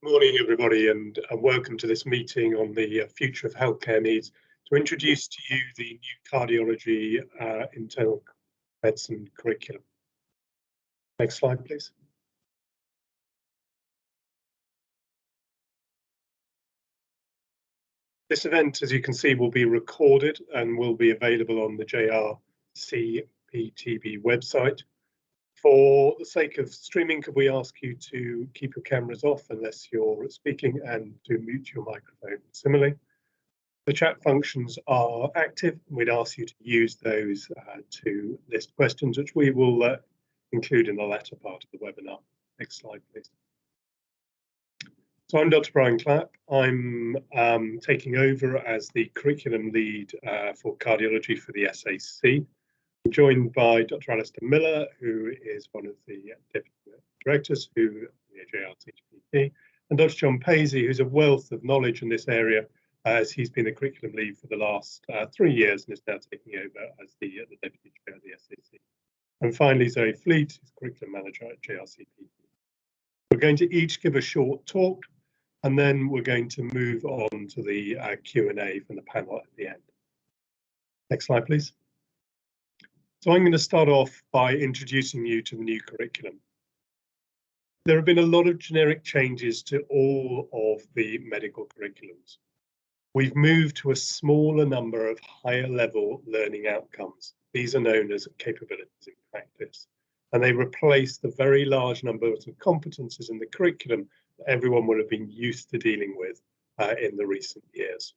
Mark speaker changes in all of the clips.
Speaker 1: Good morning, everybody, and welcome to this meeting on the future of healthcare needs. To introduce to you the new cardiology internal medicine curriculum. Next slide, please. This event, as you can see, will be recorded and will be available on the JRCPTB website. For the sake of streaming, could we ask you to keep your cameras off unless you're speaking and to mute your microphone similarly. The chat functions are active. We'd ask you to use those to list questions, which we will include in the latter part of the webinar. Next slide, please. So I'm Dr. Brian Clapp. I'm taking over as the curriculum lead for cardiology for the SAC. I'm joined by Dr. Alistair Miller, who is one of the deputy directors who the JRCPT, and Dr. John Paisley, who's a wealth of knowledge in this area, as he's been the curriculum lead for the last 3 years and is now taking over as the deputy chair of the SAC. And finally, Zoe Fleet, who's curriculum manager at JRCPT. We're going to each give a short talk, and then we're going to move on to the Q&A from the panel at the end. Next slide, please. So I'm going to start off by introducing you to the new curriculum. There have been a lot of generic changes to all of the medical curriculums. We've moved to a smaller number of higher level learning outcomes. These are known as capabilities in practice, and they replace the very large numbers of competencies in the curriculum that everyone would have been used to dealing with in the recent years.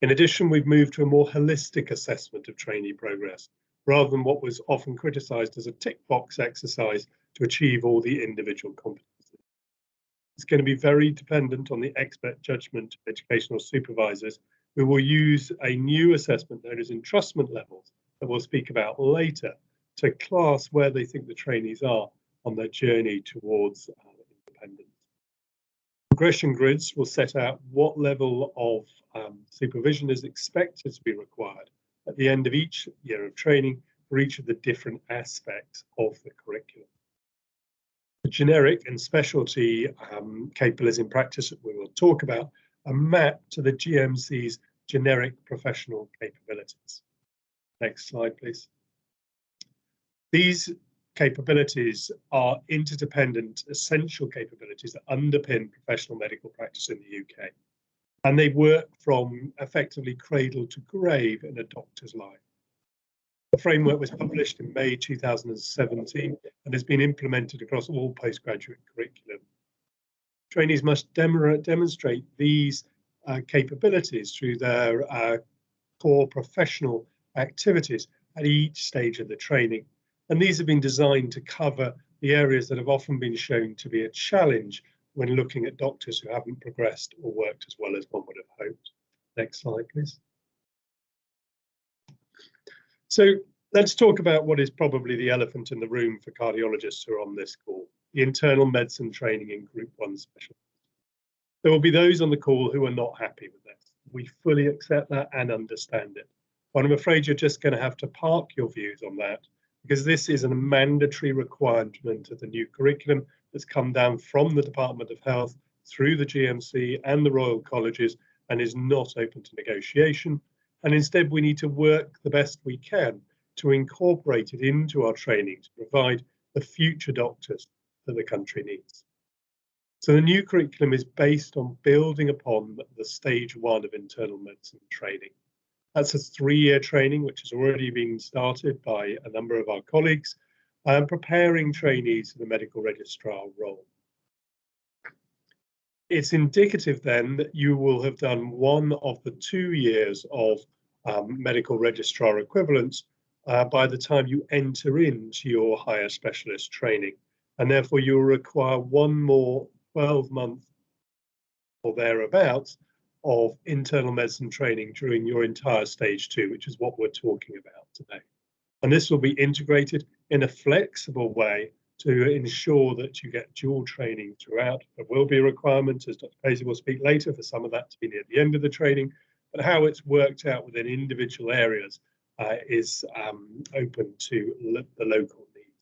Speaker 1: In addition, we've moved to a more holistic assessment of trainee progress, rather than what was often criticised as a tick box exercise to achieve all the individual competencies. It's going to be very dependent on the expert judgment of educational supervisors, who will use a new assessment known as entrustment levels that we'll speak about later to class where they think the trainees are on their journey towards independence. Progression grids will set out what level of supervision is expected to be required at the end of each year of training for each of the different aspects of the curriculum. The generic and specialty capabilities in practice that we will talk about are mapped to the GMC's generic professional capabilities. Next slide, please. These capabilities are interdependent, essential capabilities that underpin professional medical practice in the UK. And they work from effectively cradle to grave in a doctor's life. The framework was published in May 2017 and has been implemented across all postgraduate curriculum. Trainees must demonstrate these capabilities through their core professional activities at each stage of the training. And these have been designed to cover the areas that have often been shown to be a challenge when looking at doctors who haven't progressed or worked as well as one would have hoped. Next slide, please. So let's talk about what is probably the elephant in the room for cardiologists who are on this call, the internal medicine training in Group 1 specialties. There will be those on the call who are not happy with this. We fully accept that and understand it. But I'm afraid you're just going to have to park your views on that, because this is a mandatory requirement of the new curriculum that's come down from the Department of Health through the GMC and the Royal Colleges and is not open to negotiation. And instead, we need to work the best we can to incorporate it into our training to provide the future doctors that the country needs. So the new curriculum is based on building upon the stage 1 of internal medicine training. That's a 3-year training, which has already been started by a number of our colleagues, preparing trainees for the medical registrar role. It's indicative then that you will have done one of the 2 years of medical registrar equivalents by the time you enter into your higher specialist training. And therefore you will require one more 12-month or thereabouts of internal medicine training during your entire stage 2, which is what we're talking about today. And this will be integrated in a flexible way to ensure that you get dual training throughout. There will be a requirement, as Dr. Paisley will speak later, for some of that to be near the end of the training, but how it's worked out within individual areas is open to the local needs.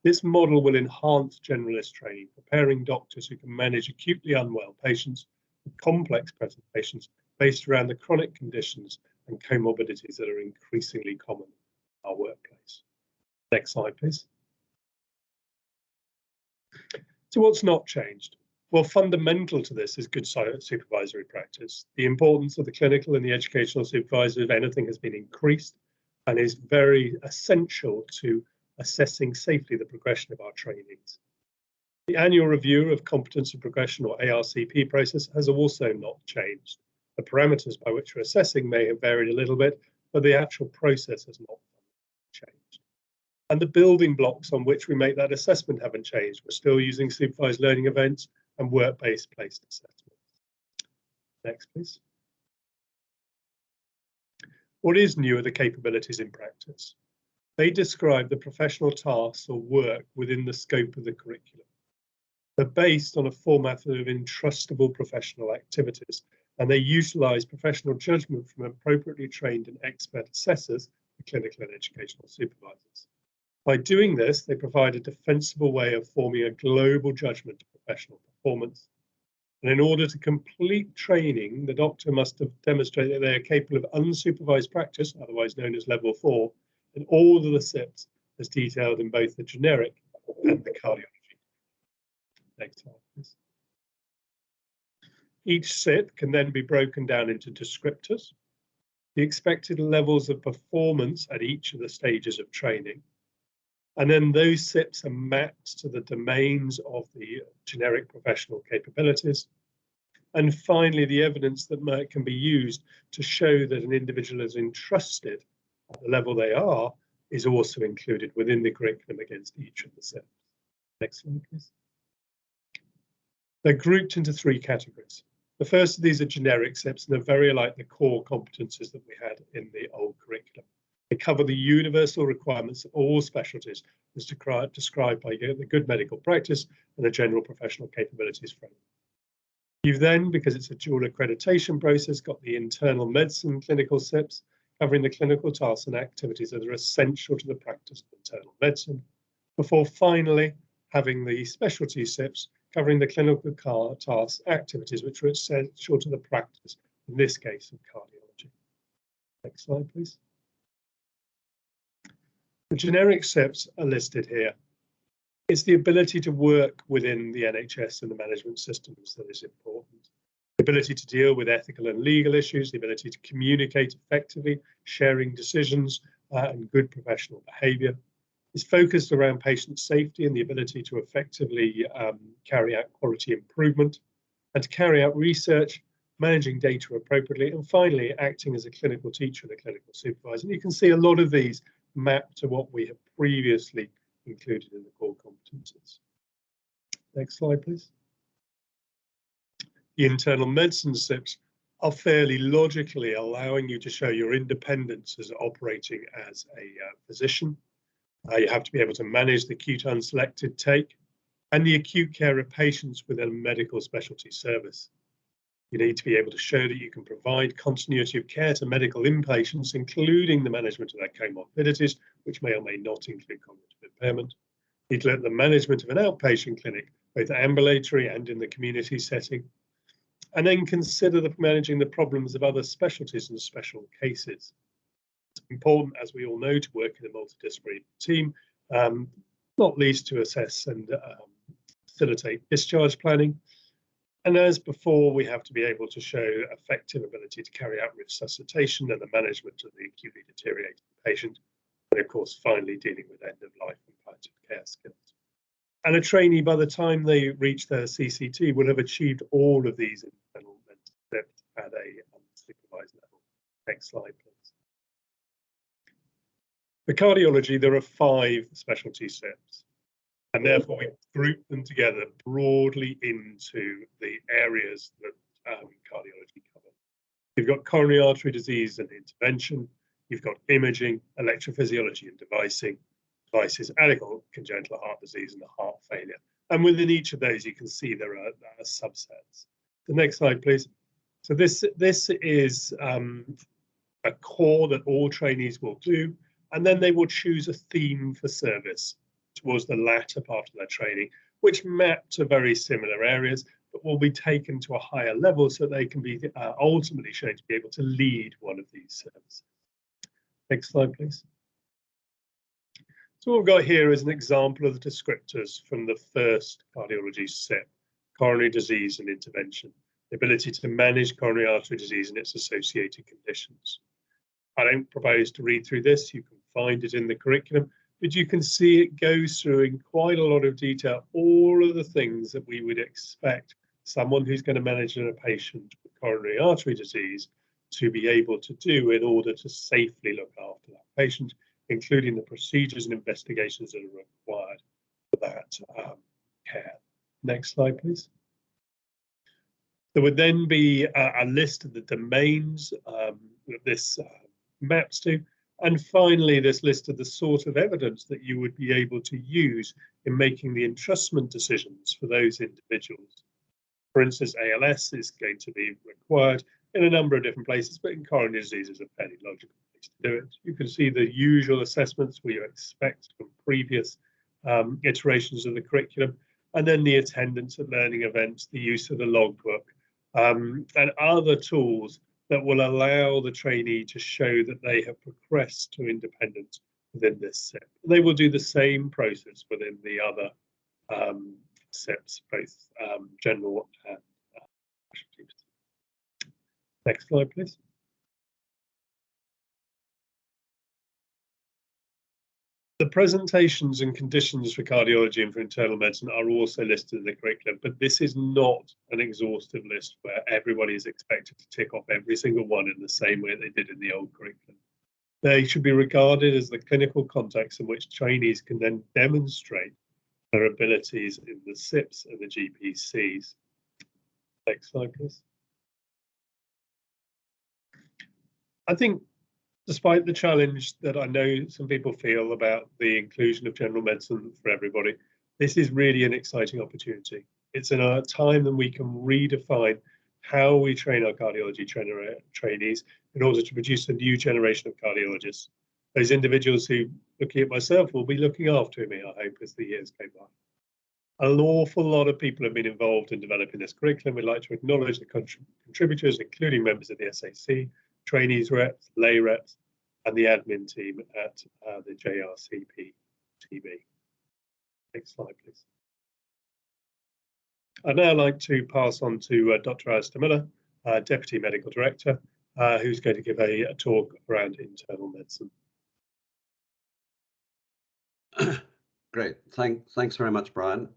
Speaker 1: This model will enhance generalist training, preparing doctors who can manage acutely unwell patients with complex presentations based around the chronic conditions and comorbidities that are increasingly common in our workplace. Next slide, please. So what's not changed? Well, fundamental to this is good supervisory practice. The importance of the clinical and the educational supervisor, if anything, has been increased and is very essential to assessing safely the progression of our trainees. The annual review of competency progression, or ARCP process, has also not changed. The parameters by which we're assessing may have varied a little bit, but the actual process has not changed. And the building blocks on which we make that assessment haven't changed. We're still using supervised learning events and work-based placed assessments. Next, please. What is new are the capabilities in practice. They describe the professional tasks or work within the scope of the curriculum. They're based on a format of entrustable professional activities, and they utilise professional judgment from appropriately trained and expert assessors, the clinical and educational supervisors. By doing this, they provide a defensible way of forming a global judgment of professional performance. And in order to complete training, the doctor must have demonstrated that they are capable of unsupervised practice, otherwise known as level 4, in all of the SIPs as detailed in both the generic and the cardiology. Next slide, please. Each SIP can then be broken down into descriptors, the expected levels of performance at each of the stages of training, and then those SIPs are mapped to the domains of the generic professional capabilities. And finally, the evidence that can be used to show that an individual is entrusted at the level they are is also included within the curriculum against each of the SIPs. Next slide, please. They're grouped into 3 categories. The first of these are generic SIPs, and they're very like the core competencies that we had in the old curriculum. They cover the universal requirements of all specialties as described by the good medical practice and the general professional capabilities framework. You've then, because it's a dual accreditation process, got the internal medicine clinical SIPs, covering the clinical tasks and activities that are essential to the practice of internal medicine, before finally having the specialty SIPs, covering the clinical tasks, activities which are essential to the practice, in this case of cardiology. Next slide, please. The generic SIPs are listed here. It's the ability to work within the NHS and the management systems that is important. The ability to deal with ethical and legal issues, the ability to communicate effectively, sharing decisions, and good professional behaviour. It's focused around patient safety and the ability to effectively carry out quality improvement and to carry out research, managing data appropriately, and finally acting as a clinical teacher and a clinical supervisor. And you can see a lot of these mapped to what we have previously included in the core competencies. Next slide, please. The internal medicine SIPs are fairly logically allowing you to show your independence as operating as a physician. You have to be able to manage the acute unselected take and the acute care of patients within a medical specialty service. You need to be able to show that you can provide continuity of care to medical inpatients, including the management of their comorbidities, which may or may not include cognitive impairment. You need to look at the management of an outpatient clinic, both ambulatory and in the community setting, and then consider managing the problems of other specialties and special cases. It's important, as we all know, to work in a multidisciplinary team, not least to assess and facilitate discharge planning. And as before, we have to be able to show effective ability to carry out resuscitation and the management of the acutely deteriorating patient, and of course, finally dealing with end-of-life and palliative care skills. And a trainee, by the time they reach their CCT, will have achieved all of these internal steps at a unsupervised level. Next slide, please. For cardiology, there are 5 specialty SIPs. And therefore, we group them together broadly into the areas that cardiology covers. You've got coronary artery disease and intervention. You've got imaging, electrophysiology and devices, adequate congenital heart disease and heart failure. And within each of those, you can see there are subsets. The next slide, please. So this is a core that all trainees will do, and then they will choose a theme for service towards the latter part of their training, which map to very similar areas, but will be taken to a higher level so they can be ultimately shown to be able to lead one of these services. Next slide, please. So what we've got here is an example of the descriptors from the first cardiology SIP, coronary disease and intervention, the ability to manage coronary artery disease and its associated conditions. I don't propose to read through this, you can find it in the curriculum, but you can see it goes through in quite a lot of detail all of the things that we would expect someone who's going to manage a patient with coronary artery disease to be able to do in order to safely look after that patient, including the procedures and investigations that are required for that care. Next slide, please. There would then be a list of the domains that this maps to, and finally this list of the sort of evidence that you would be able to use in making the entrustment decisions for those individuals. For instance, ALS is going to be required in a number of different places, but in coronary disease is a fairly logical place to do it. You can see the usual assessments we expect from previous iterations of the curriculum, and then the attendance at learning events, the use of the logbook, and other tools that will allow the trainee to show that they have progressed to independence within this SIP. They will do the same process within the other SIPs, both general and specialties. Next slide, please. The presentations and conditions for cardiology and for internal medicine are also listed in the curriculum, but this is not an exhaustive list where everybody is expected to tick off every single one in the same way they did in the old curriculum. They should be regarded as the clinical context in which trainees can then demonstrate their abilities in the SIPs and the GPCs. Next slide, please. I think despite the challenge that I know some people feel about the inclusion of general medicine for everybody, this is really an exciting opportunity. It's in a time that we can redefine how we train our cardiology trainees in order to produce a new generation of cardiologists. Those individuals who, looking at myself, will be looking after me, I hope, as the years go by. An awful lot of people have been involved in developing this curriculum. We'd like to acknowledge the contributors, including members of the SAC, trainees reps, lay reps, and the admin team at the JRCP TV. Next slide, please. I'd now like to pass on to Dr. Alistair Miller, Deputy Medical Director, who's going to give a talk around internal medicine.
Speaker 2: Great, thanks very much, Brian.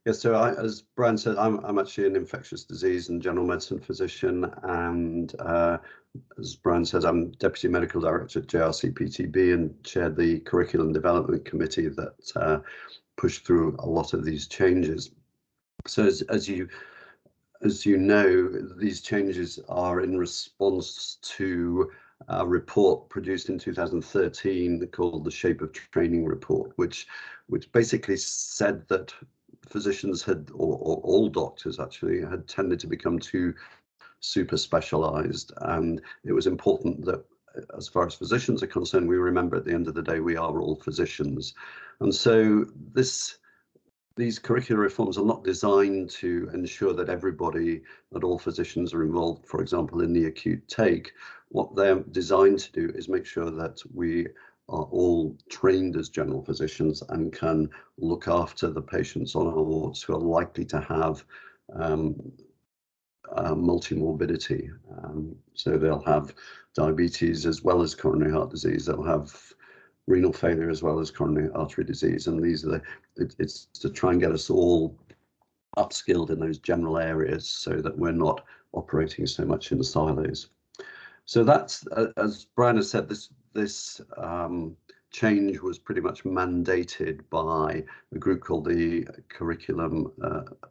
Speaker 2: Yes, so as Brian said, I'm actually an infectious disease and general medicine physician, and as Brian says, I'm Deputy Medical Director at JRCPTB and chaired the Curriculum Development Committee that pushed through a lot of these changes. So as you know, these changes are in response to a report produced in 2013 called the Shape of Training Report, which basically said that physicians had, or all doctors actually, had tended to become too super specialized, and it was important that as far as physicians are concerned, we remember at the end of the day we are all physicians. And so these curricular reforms are not designed to ensure that everybody, that all physicians are involved, for example, in the acute take. What they're designed to do is make sure that we are all trained as general physicians and can look after the patients on our wards who are likely to have multimorbidity. So they'll have diabetes as well as coronary heart disease. They'll have renal failure as well as coronary artery disease. And these are it's to try and get us all upskilled in those general areas so that we're not operating so much in silos. So that's, as Brian has said, this change was pretty much mandated by a group called the Curriculum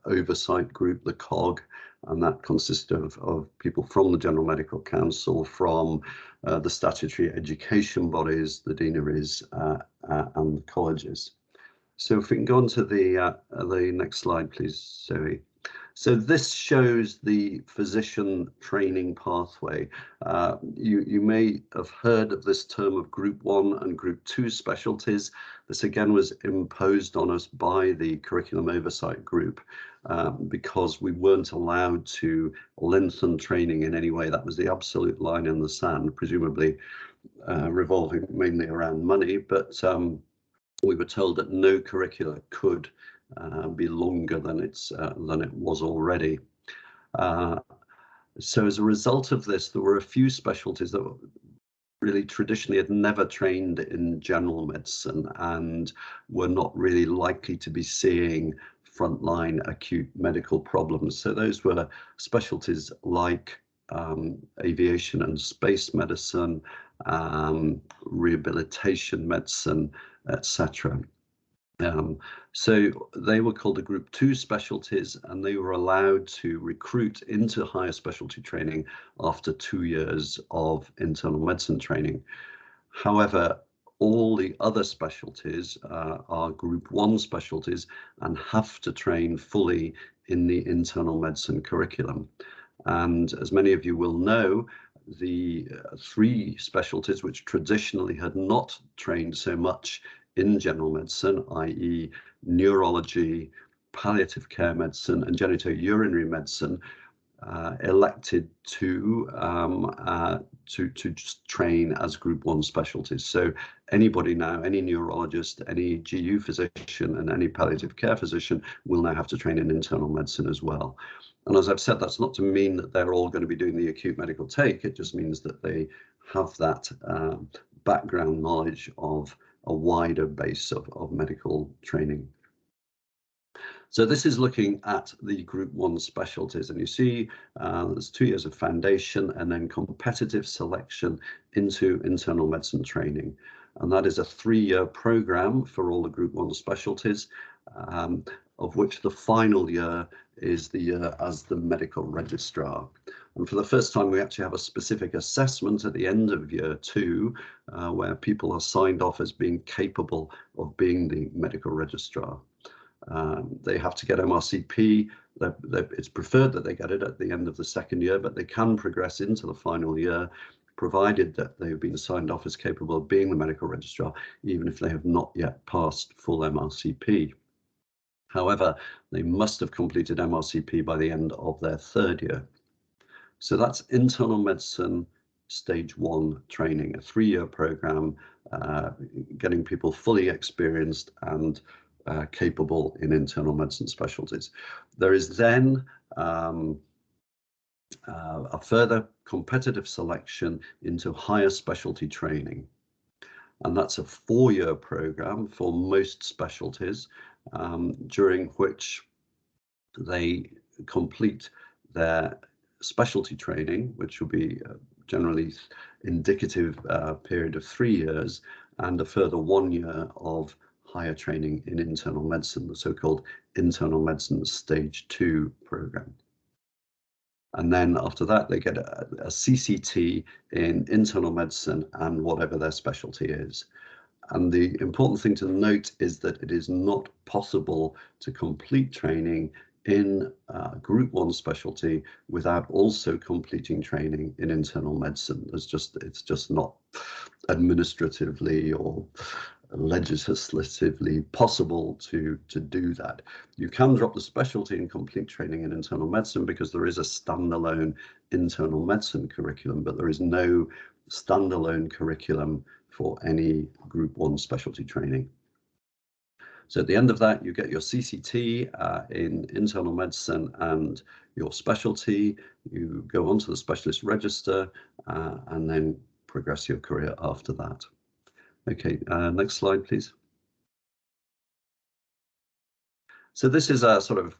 Speaker 2: Oversight Group, the COG, and that consists of people from the General Medical Council, from the statutory education bodies, the deaneries, and the colleges. So if we can go on to the next slide, please, Zoe. So this shows the physician training pathway. You may have heard of this term of Group 1 and Group 2 specialties. This again was imposed on us by the Curriculum Oversight Group because we weren't allowed to lengthen training in any way. That was the absolute line in the sand, presumably revolving mainly around money, but we were told that no curricula could be longer than it was already. So as a result of this, there were a few specialties that really traditionally had never trained in general medicine and were not really likely to be seeing frontline acute medical problems. So those were specialties like aviation and space medicine, rehabilitation medicine, etc. So they were called the Group 2 specialties, and they were allowed to recruit into higher specialty training after 2 years of internal medicine training. However, all the other specialties are Group 1 specialties and have to train fully in the internal medicine curriculum. And as many of you will know, the 3 specialties which traditionally had not trained so much in general medicine, i.e. neurology, palliative care medicine, and genitourinary medicine, elected to just train as Group 1 specialties. So anybody now, any neurologist, any GU physician, and any palliative care physician will now have to train in internal medicine as well. And as I've said, that's not to mean that they're all going to be doing the acute medical take. It just means that they have that background knowledge of a wider base of medical training. So this is looking at the Group 1 specialties, and you see there's 2 years of foundation and then competitive selection into internal medicine training. And that is a 3-year program for all the Group 1 specialties, of which the final year is the year as the medical registrar. And for the first time, we actually have a specific assessment at the end of year 2, where people are signed off as being capable of being the medical registrar. They have to get MRCP. It's preferred that they get it at the end of the 2nd year, but they can progress into the final year, provided that they've been signed off as capable of being the medical registrar, even if they have not yet passed full MRCP. However, they must have completed MRCP by the end of their 3rd year. So that's internal medicine stage 1 training, a 3-year program, getting people fully experienced and capable in internal medicine specialties. There is then a further competitive selection into higher specialty training. And that's a 4-year program for most specialties, during which they complete their specialty training, which will be generally indicative period of 3 years, and a further 1 year of higher training in internal medicine, the so-called internal medicine stage 2 program. And then after that, they get a CCT in internal medicine and whatever their specialty is. And the important thing to note is that it is not possible to complete training in Group 1 specialty without also completing training in internal medicine. It's just not administratively or legislatively possible to do that. You can drop the specialty and complete training in internal medicine because there is a standalone internal medicine curriculum, but there is no standalone curriculum for any Group 1 specialty training. So at the end of that, you get your CCT in internal medicine and your specialty. You go onto the specialist register and then progress your career after that. Okay, next slide, please. So this is a sort of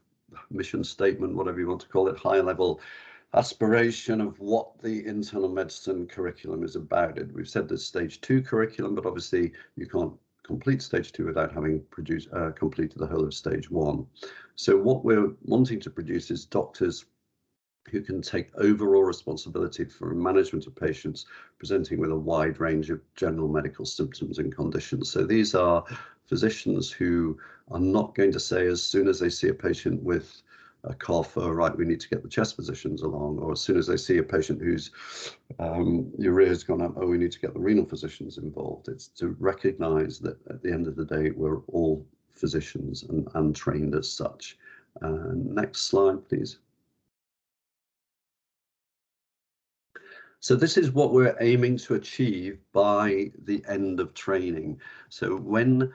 Speaker 2: mission statement, whatever you want to call it, high level aspiration of what the internal medicine curriculum is about. We've said there's stage 2 curriculum, but obviously you can't complete stage 2 without having completed the whole of stage 1. So what we're wanting to produce is doctors who can take overall responsibility for management of patients presenting with a wide range of general medical symptoms and conditions. So these are physicians who are not going to say, as soon as they see a patient with a cough, right, we need to get the chest physicians along, or as soon as they see a patient whose urea's gone up, oh, we need to get the renal physicians involved. It's to recognise that at the end of the day, we're all physicians and trained as such. Next slide, please. So this is what we're aiming to achieve by the end of training. So when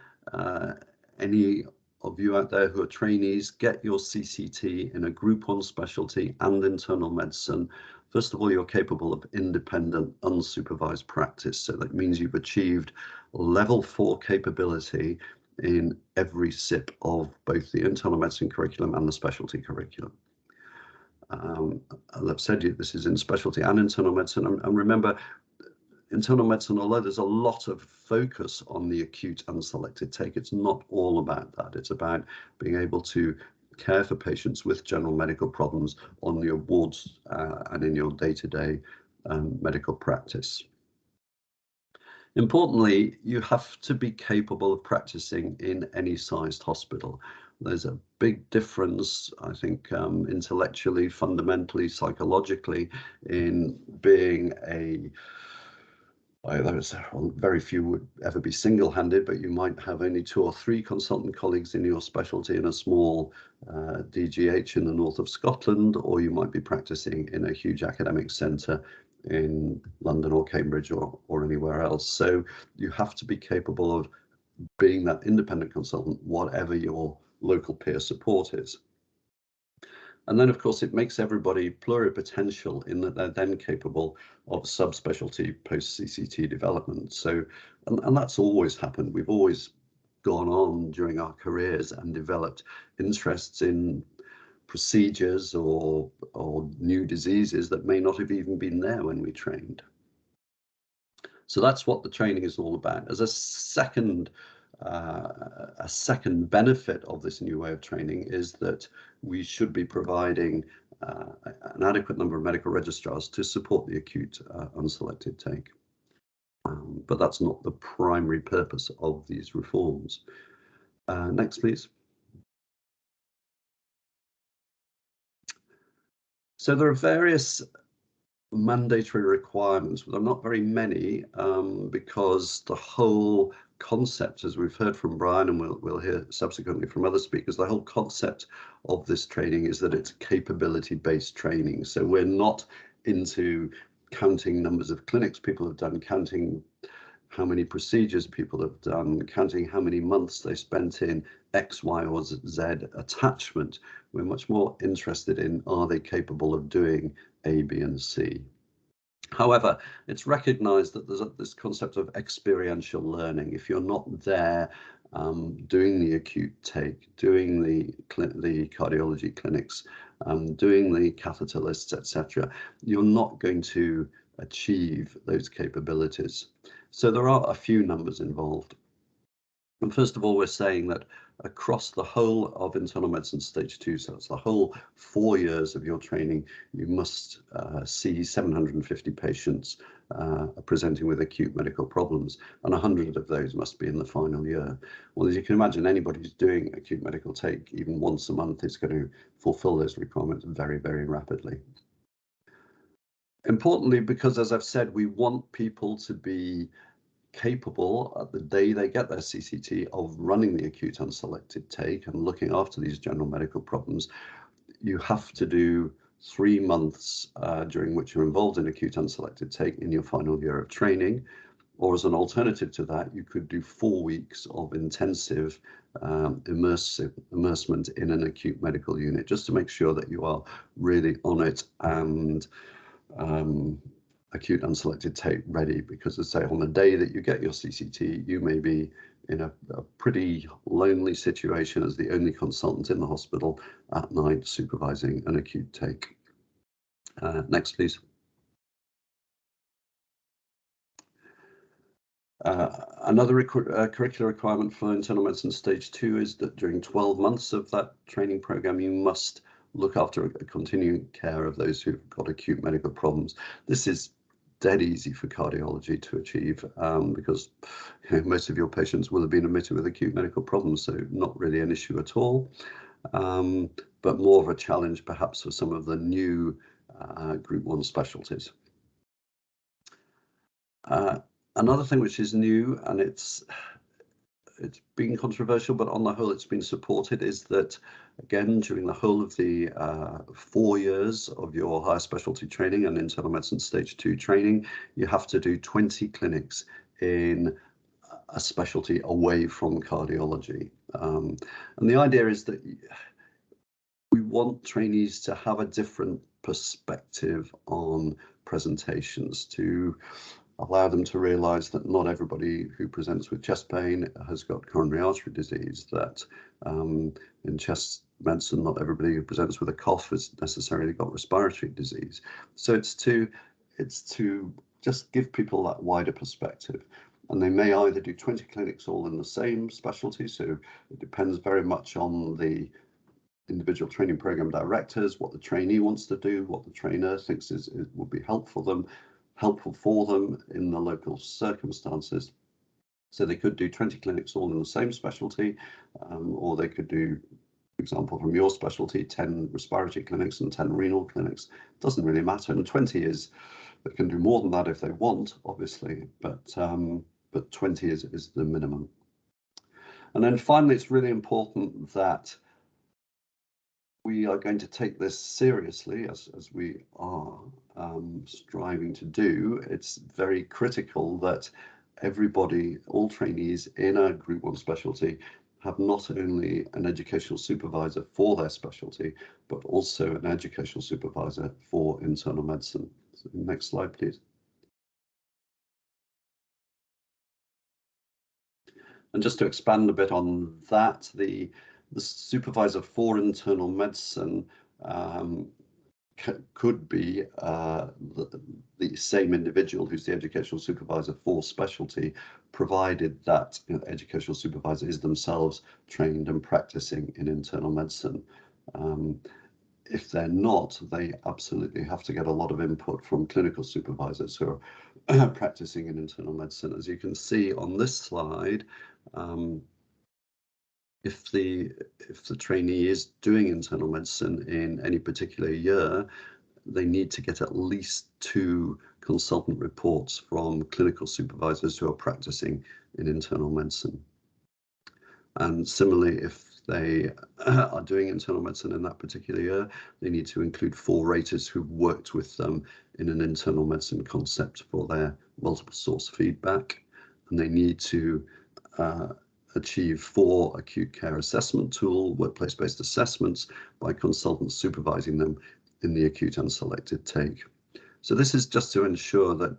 Speaker 2: any of you out there who are trainees get your CCT in a Group 1 specialty and internal medicine, first of all, you're capable of independent, unsupervised practice. So that means you've achieved level 4 capability in every SIP of both the internal medicine curriculum and the specialty curriculum. As I've said, this is in specialty and internal medicine. And remember, internal medicine, although there's a lot of focus on the acute unselected take, it's not all about that. It's about being able to care for patients with general medical problems on your wards and in your day-to-day medical practice. Importantly, you have to be capable of practicing in any sized hospital. There's a big difference, I think, intellectually, fundamentally, psychologically, in being very few would ever be single-handed, but you might have only 2 or 3 consultant colleagues in your specialty in a small DGH in the north of Scotland, or you might be practicing in a huge academic centre in London or Cambridge or anywhere else. So you have to be capable of being that independent consultant, whatever your local peer support is. And then, of course, it makes everybody pluripotential in that they're then capable of subspecialty post-CCT development. So, and that's always happened. We've always gone on during our careers and developed interests in procedures or new diseases that may not have even been there when we trained. So that's what the training is all about. As a second benefit of this new way of training is that we should be providing an adequate number of medical registrars to support the acute unselected take. But that's not the primary purpose of these reforms. Next, please. So there are various mandatory requirements, but they're not very many because the whole concept, as we've heard from Brian and we'll hear subsequently from other speakers, the whole concept of this training is that it's capability-based training. So we're not into counting numbers of clinics people have done, counting how many procedures people have done, counting how many months they spent in X, Y, or Z attachment. We're much more interested in, are they capable of doing A, B, and C? However, it's recognized that there's this concept of experiential learning. If you're not there doing the acute take, doing the cardiology clinics, doing the catheter lists, etc., you're not going to achieve those capabilities. So there are a few numbers involved. And first of all, we're saying that across the whole of internal medicine stage 2, so it's the whole 4 years of your training, you must see 750 patients presenting with acute medical problems, and 100 of those must be in the final year. Well, as you can imagine, anybody who's doing acute medical take even once a month is going to fulfill those requirements very, very rapidly. Importantly, because as I've said, we want people to be capable at the day they get their CCT of running the acute unselected take and looking after these general medical problems, you have to do 3 months during which you're involved in acute unselected take in your final year of training. Or as an alternative to that, you could do 4 weeks of intensive immersement in an acute medical unit, just to make sure that you are really on it and acute unselected take ready, because as I say, on the day that you get your CCT, you may be in a pretty lonely situation as the only consultant in the hospital at night supervising an acute take. Next, please. Another curricular requirement for internal medicine stage 2 is that during 12 months of that training program, you must look after a continuing care of those who've got acute medical problems. This is dead easy for cardiology to achieve because most of your patients will have been admitted with acute medical problems, so not really an issue at all. but more of a challenge perhaps for some of the new Group 1 specialties. Another thing which is new, and it's been controversial, but on the whole it's been supported, is that again during the whole of the 4 years of your higher specialty training and internal medicine stage 2 training, you have to do 20 clinics in a specialty away from cardiology. And the idea is that we want trainees to have a different perspective on presentations, to allow them to realise that not everybody who presents with chest pain has got coronary artery disease, that in chest medicine not everybody who presents with a cough has necessarily got respiratory disease. So it's to just give people that wider perspective. And they may either do 20 clinics all in the same specialty, so it depends very much on the individual training program directors, what the trainee wants to do, what the trainer thinks would be helpful for them in the local circumstances. So they could do 20 clinics all in the same specialty, or they could do, for example, from your specialty, 10 respiratory clinics and 10 renal clinics. It doesn't really matter. And 20 is, they can do more than that if they want, obviously, but 20 is the minimum. And then finally, it's really important that we are going to take this seriously, as we are striving to do. It's very critical that everybody, all trainees in a Group 1 specialty, have not only an educational supervisor for their specialty, but also an educational supervisor for internal medicine. So next slide, please. And just to expand a bit on that, the supervisor for internal medicine could be the same individual who's the educational supervisor for specialty, provided that educational supervisor is themselves trained and practicing in internal medicine. If they're not, they absolutely have to get a lot of input from clinical supervisors who are practicing in internal medicine. As you can see on this slide, if the trainee is doing internal medicine in any particular year, they need to get at least 2 consultant reports from clinical supervisors who are practicing in internal medicine. And similarly, if they are doing internal medicine in that particular year, they need to include 4 raters who've worked with them in an internal medicine concept for their multiple source feedback. And they need to achieve 4 acute care assessment tool, workplace-based assessments by consultants supervising them in the acute and selected take. So this is just to ensure that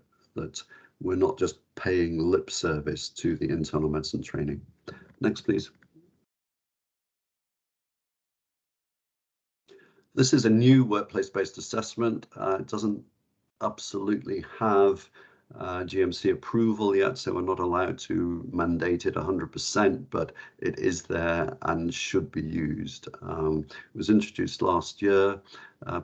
Speaker 2: we're not just paying lip service to the internal medicine training. Next, please. This is a new workplace-based assessment. It doesn't absolutely have GMC approval yet, so we're not allowed to mandate it 100%, but it is there and should be used. It was introduced last year,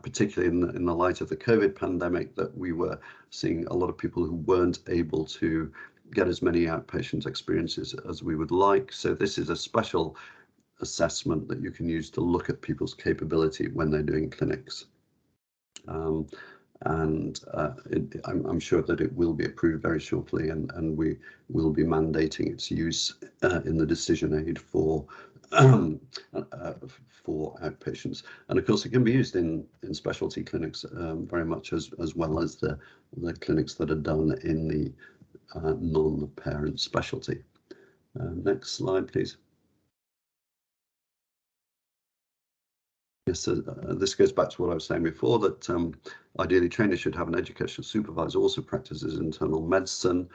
Speaker 2: particularly in the light of the COVID pandemic, that we were seeing a lot of people who weren't able to get as many outpatient experiences as we would like. So this is a special assessment that you can use to look at people's capability when they're doing clinics. I'm sure that it will be approved very shortly, and we will be mandating its use in the decision aid for outpatients. And of course, it can be used in specialty clinics very much as well as the clinics that are done in the non-parent specialty. Next slide, please. Yes, so this goes back to what I was saying before, that ideally trainers should have an educational supervisor also practices internal medicine.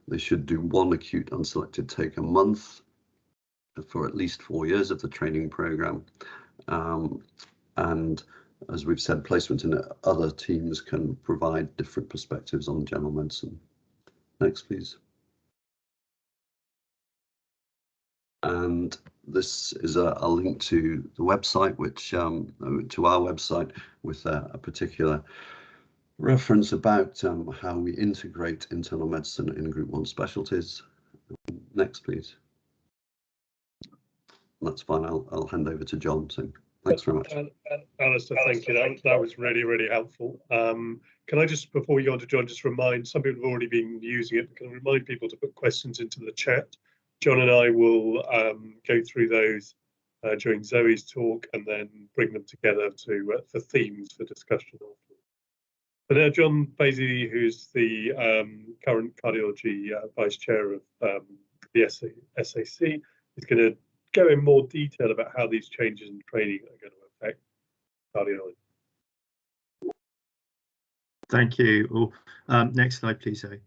Speaker 2: They should do 1 acute unselected take a month for at least 4 years of the training program. And as we've said, placement in other teams can provide different perspectives on general medicine. Next, please. And this is a link to the website, which to our website, with a particular reference about how we integrate internal medicine in Group 1 specialties. Next, please. That's fine. I'll hand over to John soon. Thanks very much.
Speaker 1: Alistair, thank you. That was really, really helpful. Can I just, before we go on to John, just remind, some people have already been using it, but can I remind people to put questions into the chat? John and I will go through those during Zoe's talk and then bring them together to for themes for discussion afterwards. But now John Basie, who's the current cardiology vice chair of the SAC, is going to go in more detail about how these changes in training are going to affect cardiology.
Speaker 3: Thank you. Next slide, please, Zoe.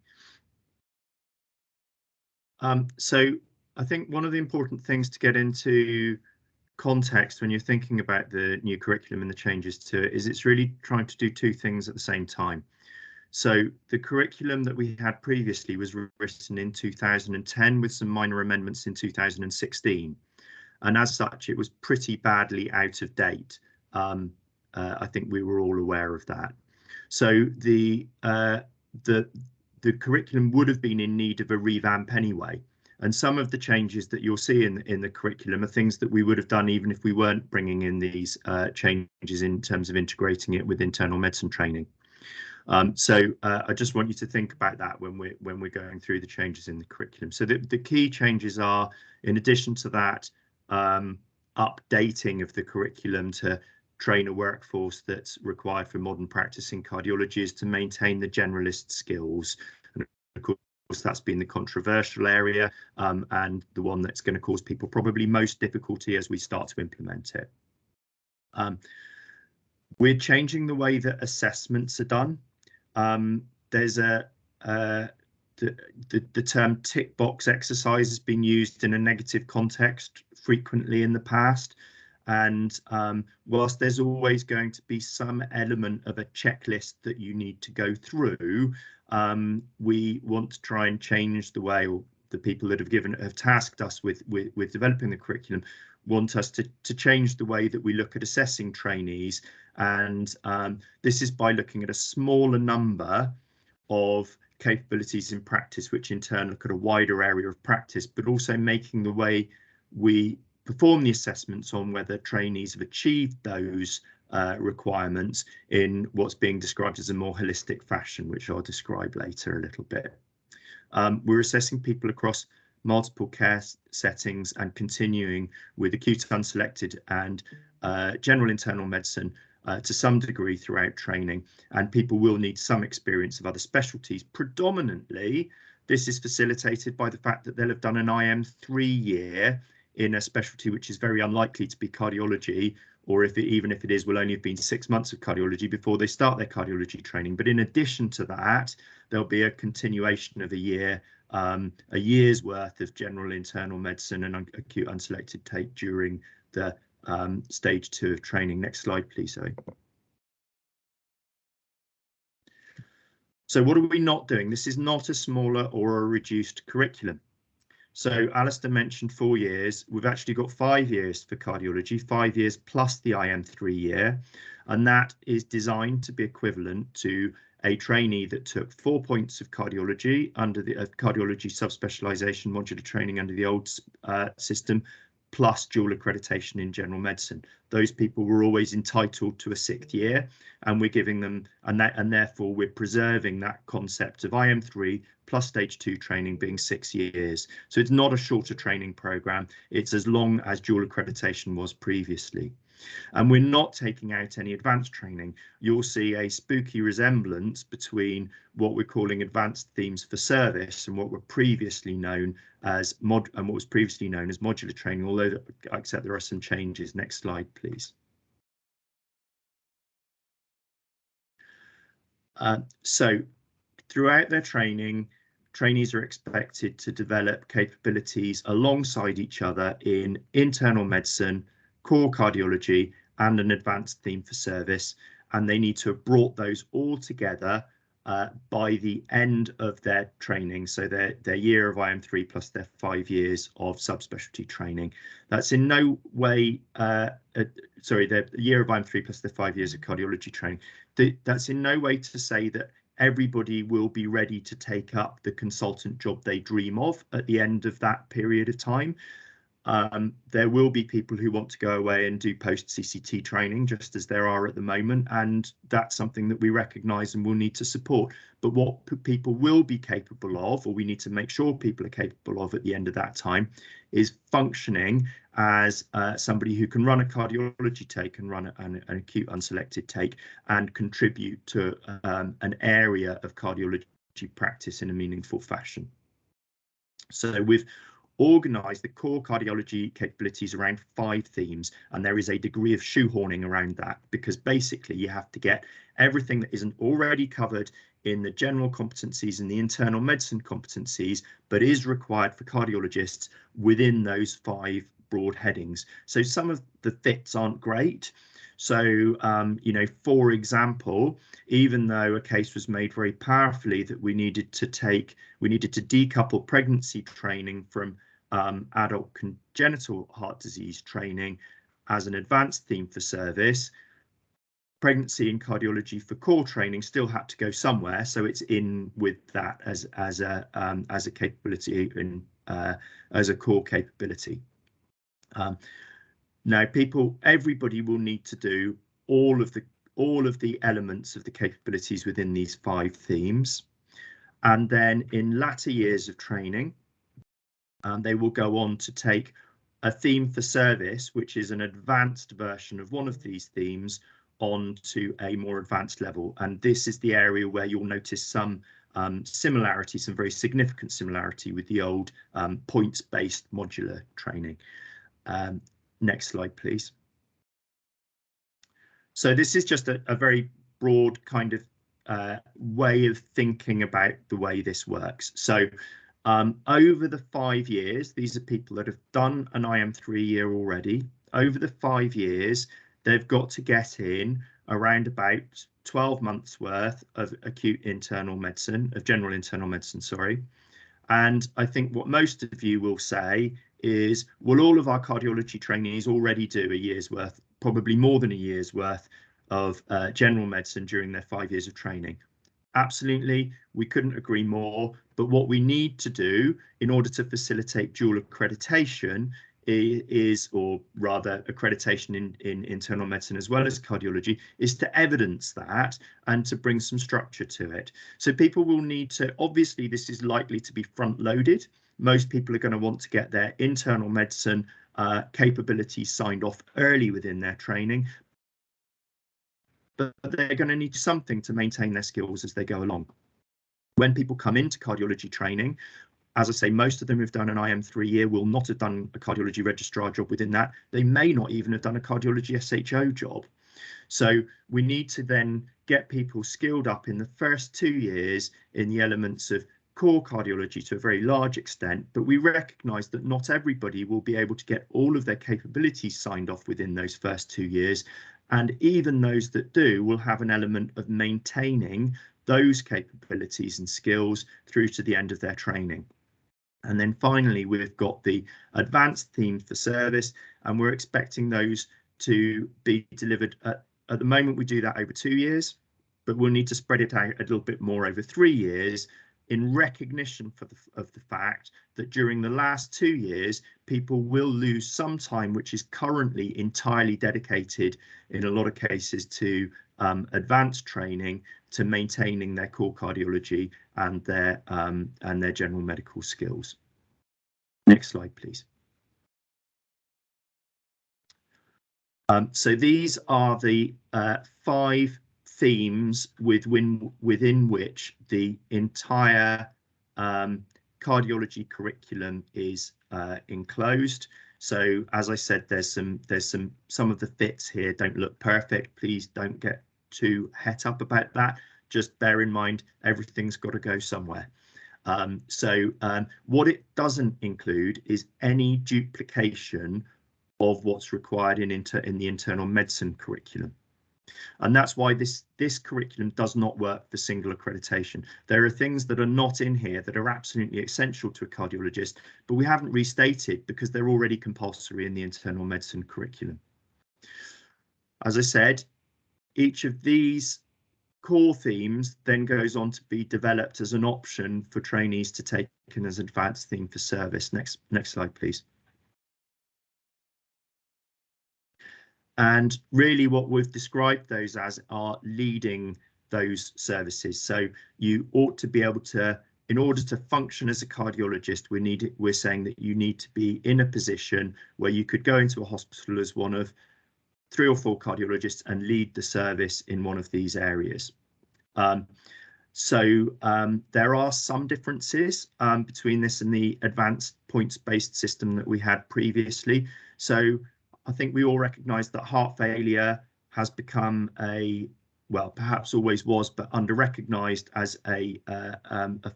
Speaker 3: So I think one of the important things to get into context when you're thinking about the new curriculum and the changes to it is it's really trying to do two things at the same time. So the curriculum that we had previously was written in 2010 with some minor amendments in 2016. And as such, it was pretty badly out of date. I think we were all aware of that. So the curriculum would have been in need of a revamp anyway. And some of the changes that you'll see in the curriculum are things that we would have done even if we weren't bringing in these changes in terms of integrating it with internal medicine training. So I just want you to think about that when we're going through the changes in the curriculum. So the key changes are, in addition to that, updating of the curriculum to train a workforce that's required for modern practice in cardiology is to maintain the generalist skills. And of course, that's been the controversial area and the one that's going to cause people probably most difficulty as we start to implement it. We're changing the way that assessments are done. There's the term tick box exercise has been used in a negative context frequently in the past. And whilst there's always going to be some element of a checklist that you need to go through, we want to try and change the way, or the people that have tasked us with developing the curriculum want us to change the way that we look at assessing trainees. And this is by looking at a smaller number of capabilities in practice, which in turn look at a wider area of practice, but also making the way we perform the assessments on whether trainees have achieved those requirements in what's being described as a more holistic fashion, which I'll describe later a little bit. We're assessing people across multiple care settings and continuing with acute unselected and general internal medicine to some degree throughout training, and people will need some experience of other specialties. Predominantly, this is facilitated by the fact that they'll have done an IM3 year in a specialty which is very unlikely to be cardiology, or even if it is, will only have been 6 months of cardiology before they start their cardiology training. But in addition to that, there'll be a continuation of a year's worth of general internal medicine and acute unselected take during the stage 2 of training. Next slide, please, Zoe. So what are we not doing? This is not a smaller or a reduced curriculum. So Alistair mentioned 4 years. We've actually got 5 years for cardiology, 5 years plus the IM3 year, and that is designed to be equivalent to a trainee that took 4 points of cardiology under the cardiology subspecialisation modular training under the old system, plus dual accreditation in general medicine. Those people were always entitled to a 6th year, and we're giving them, and therefore we're preserving that concept of IM3 plus stage 2 training being 6 years. So it's not a shorter training programme, it's as long as dual accreditation was previously. And we're not taking out any advanced training. You'll see a spooky resemblance between what we're calling advanced themes for service and what were previously known as modular training, although I accept there are some changes. Next slide, please. So throughout their training, trainees are expected to develop capabilities alongside each other in internal medicine, core cardiology, and an advanced theme for service, and they need to have brought those all together by the end of their training, so their year of IM3 plus their 5 years of subspecialty training. That's in no way, their year of IM3 plus their 5 years of cardiology training. That's in no way to say that everybody will be ready to take up the consultant job they dream of at the end of that period of time. there will be people who want to go away and do post-CCT training, just as there are at the moment, and that's something that we recognise and will need to support. But what people will be capable of, or we need to make sure people are capable of at the end of that time, is functioning as somebody who can run a cardiology take and run an acute unselected take and contribute to an area of cardiology practice in a meaningful fashion. So we've organised the core cardiology capabilities around 5 themes, and there is a degree of shoehorning around that, because basically you have to get everything that isn't already covered in the general competencies and the internal medicine competencies, but is required for cardiologists within those 5 broad headings. So some of the fits aren't great. So, you know, for example, even though a case was made very powerfully that we needed to decouple pregnancy training from adult congenital heart disease training as an advanced theme for service, pregnancy and cardiology for core training still had to go somewhere. So it's in with that as a capability in as a core capability. Now, everybody will need to do all of the elements of the capabilities within these 5 themes, and then in latter years of training, they will go on to take a theme for service, which is an advanced version of one of these themes, on to a more advanced level. And this is the area where you'll notice some similarity, some very significant similarity with the old points-based modular training. Next slide, please. So this is just a very broad kind of way of thinking about the way this works. So over the 5 years, these are people that have done an IM3 year already. Over the 5 years, they've got to get in around about 12 months worth of acute internal medicine, of general internal medicine, sorry. And I think what most of you will say is, well, all of our cardiology trainees already do a year's worth, probably more than a year's worth of general medicine during their 5 years of training. Absolutely, we couldn't agree more. But what we need to do in order to facilitate dual accreditation is, or rather accreditation in internal medicine as well as cardiology, is to evidence that and to bring some structure to it. So people will need to, obviously this is likely to be front loaded. Most people are going to want to get their internal medicine capabilities signed off early within their training, but they're going to need something to maintain their skills as they go along. When people come into cardiology training, as I say, most of them who've done an IM3 year will not have done a cardiology registrar job within that. They may not even have done a cardiology SHO job. So we need to then get people skilled up in the first 2 years in the elements of core cardiology to a very large extent, but we recognise that not everybody will be able to get all of their capabilities signed off within those first 2 years. And even those that do will have an element of maintaining those capabilities and skills through to the end of their training. And then finally, we've got the advanced theme for service, and we're expecting those to be delivered at the moment we do that over 2 years, but we'll need to spread it out a little bit more over 3 years in recognition of the fact that during the last 2 years, people will lose some time, which is currently entirely dedicated in a lot of cases to advanced training, to maintaining their core cardiology and their general medical skills. Next slide, please. So these are the 5 themes within which the entire cardiology curriculum is enclosed. So as I said, there's some of the fits here don't look perfect. Please don't get too het up about that. Just bear in mind everything's got to go somewhere. What it doesn't include is any duplication of what's required in the internal medicine curriculum. And that's why this curriculum does not work for single accreditation. There are things that are not in here that are absolutely essential to a cardiologist, but we haven't restated because they're already compulsory in the internal medicine curriculum. As I said, each of these core themes then goes on to be developed as an option for trainees to take in as an advanced theme for service. Next slide, please. And really what we've described those as are leading those services. So you ought to be able to, in order to function as a cardiologist, we're saying that you need to be in a position where you could go into a hospital as one of 3 or 4 cardiologists and lead the service in one of these areas. There are some differences between this and the advanced points-based system that we had previously. So I think we all recognise that heart failure has become well, perhaps always was, but under-recognised as a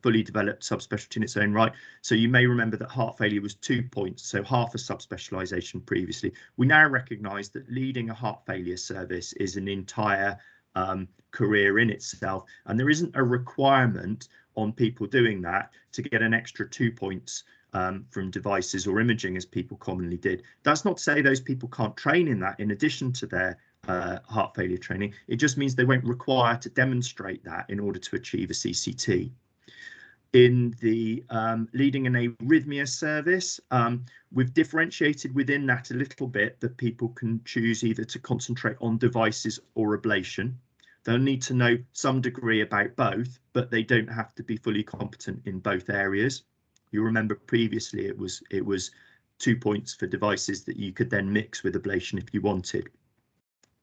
Speaker 3: fully developed subspecialty in its own right. So you may remember that heart failure was 2 points, so half a subspecialisation previously. We now recognise that leading a heart failure service is an entire career in itself, and there isn't a requirement on people doing that to get an extra 2 points from devices or imaging as people commonly did. That's not to say those people can't train in that in addition to their heart failure training. It just means they won't require to demonstrate that in order to achieve a CCT. In the leading an arrhythmia service, we've differentiated within that a little bit that people can choose either to concentrate on devices or ablation. They'll need to know some degree about both, but they don't have to be fully competent in both areas. You remember previously it was 2 points for devices that you could then mix with ablation if you wanted.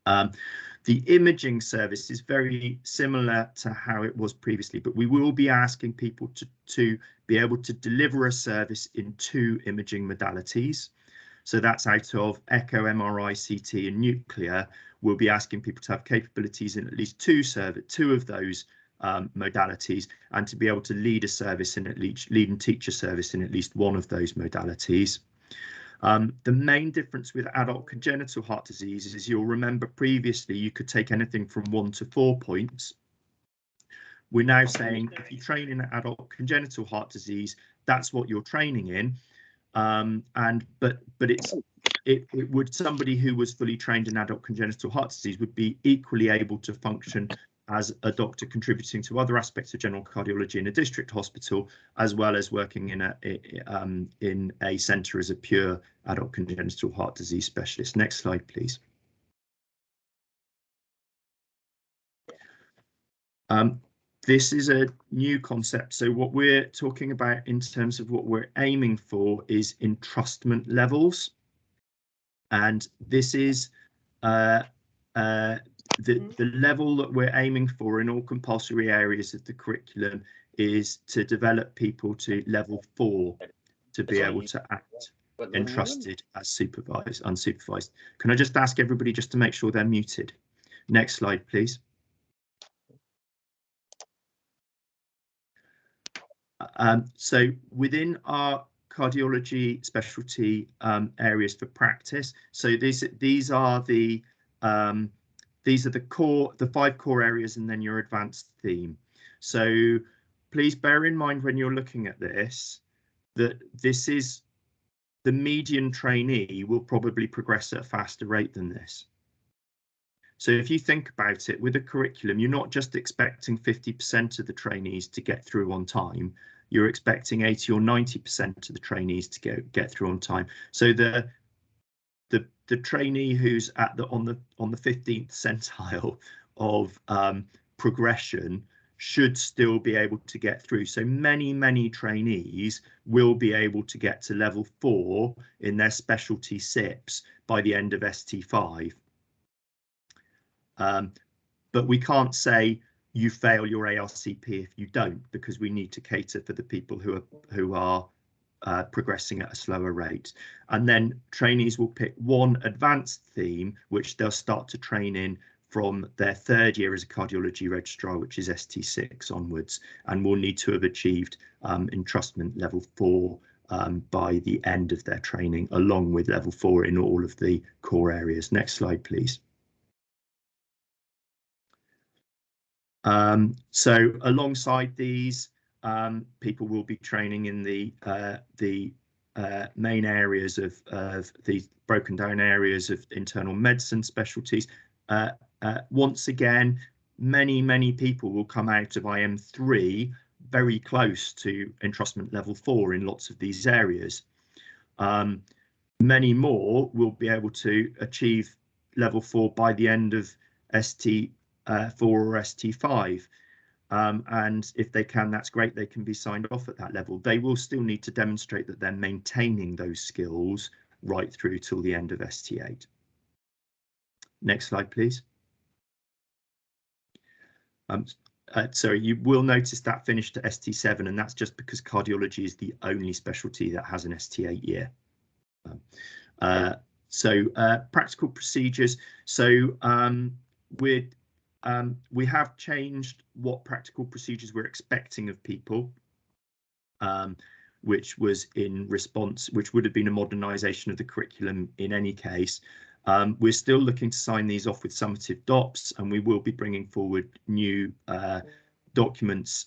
Speaker 3: The imaging service is very similar to how it was previously, but we will be asking people to be able to deliver a service in 2 imaging modalities. So that's out of echo, MRI, CT and nuclear. We'll be asking people to have capabilities in at least 2 of those modalities, and to be able to lead a service in at least lead and teach a service in at least one of those modalities. The main difference with adult congenital heart disease is, you'll remember previously you could take anything from 1 to 4 points. We're now saying if you train in adult congenital heart disease, that's what you're training in. It would, somebody who was fully trained in adult congenital heart disease would be equally able to function as a doctor contributing to other aspects of general cardiology in a district hospital, as well as working in a centre as a pure adult congenital heart disease specialist. Next slide, please. This is a new concept. So what we're talking about in terms of what we're aiming for is entrustment levels. And this is the level that we're aiming for in all compulsory areas of the curriculum is to develop people to level 4 to be able to act entrusted as supervised, unsupervised. Can I just ask everybody just to make sure they're muted? Next slide, please. So within our cardiology specialty areas for practice, so these are the 5 core areas, and then your advanced theme. So please bear in mind when you're looking at this that this is the median trainee will probably progress at a faster rate than this. So if you think about it, with a curriculum, you're not just expecting 50% of the trainees to get through on time. You're expecting 80 or 90% of the trainees to get through on time. So the trainee who's on the 15th centile of progression should still be able to get through. So many trainees will be able to get to level 4 in their specialty SIPs by the end of ST5. But we can't say you fail your ARCP if you don't, because we need to cater for the people who are progressing at a slower rate. And then trainees will pick one advanced theme, which they'll start to train in from their 3rd year as a cardiology registrar, which is ST6 onwards, and will need to have achieved entrustment level 4 by the end of their training, along with level 4 in all of the core areas. Next slide, please. So alongside these, people will be training in the main areas of the broken down areas of internal medicine specialties. Once again, many people will come out of IM3 very close to entrustment level 4 in lots of these areas. Many more will be able to achieve level 4 by the end of ST4 or ST5. And if they can, that's great, they can be signed off at that level. They will still need to demonstrate that they're maintaining those skills right through till the end of ST8. Next slide, please. Sorry, you will notice that finished at ST7, and that's just because cardiology is the only specialty that has an ST8 year. Practical procedures. So we have changed what practical procedures we're expecting of people, which was in response, which would have been a modernisation of the curriculum in any case. We're still looking to sign these off with summative DOPS, and we will be bringing forward new documents,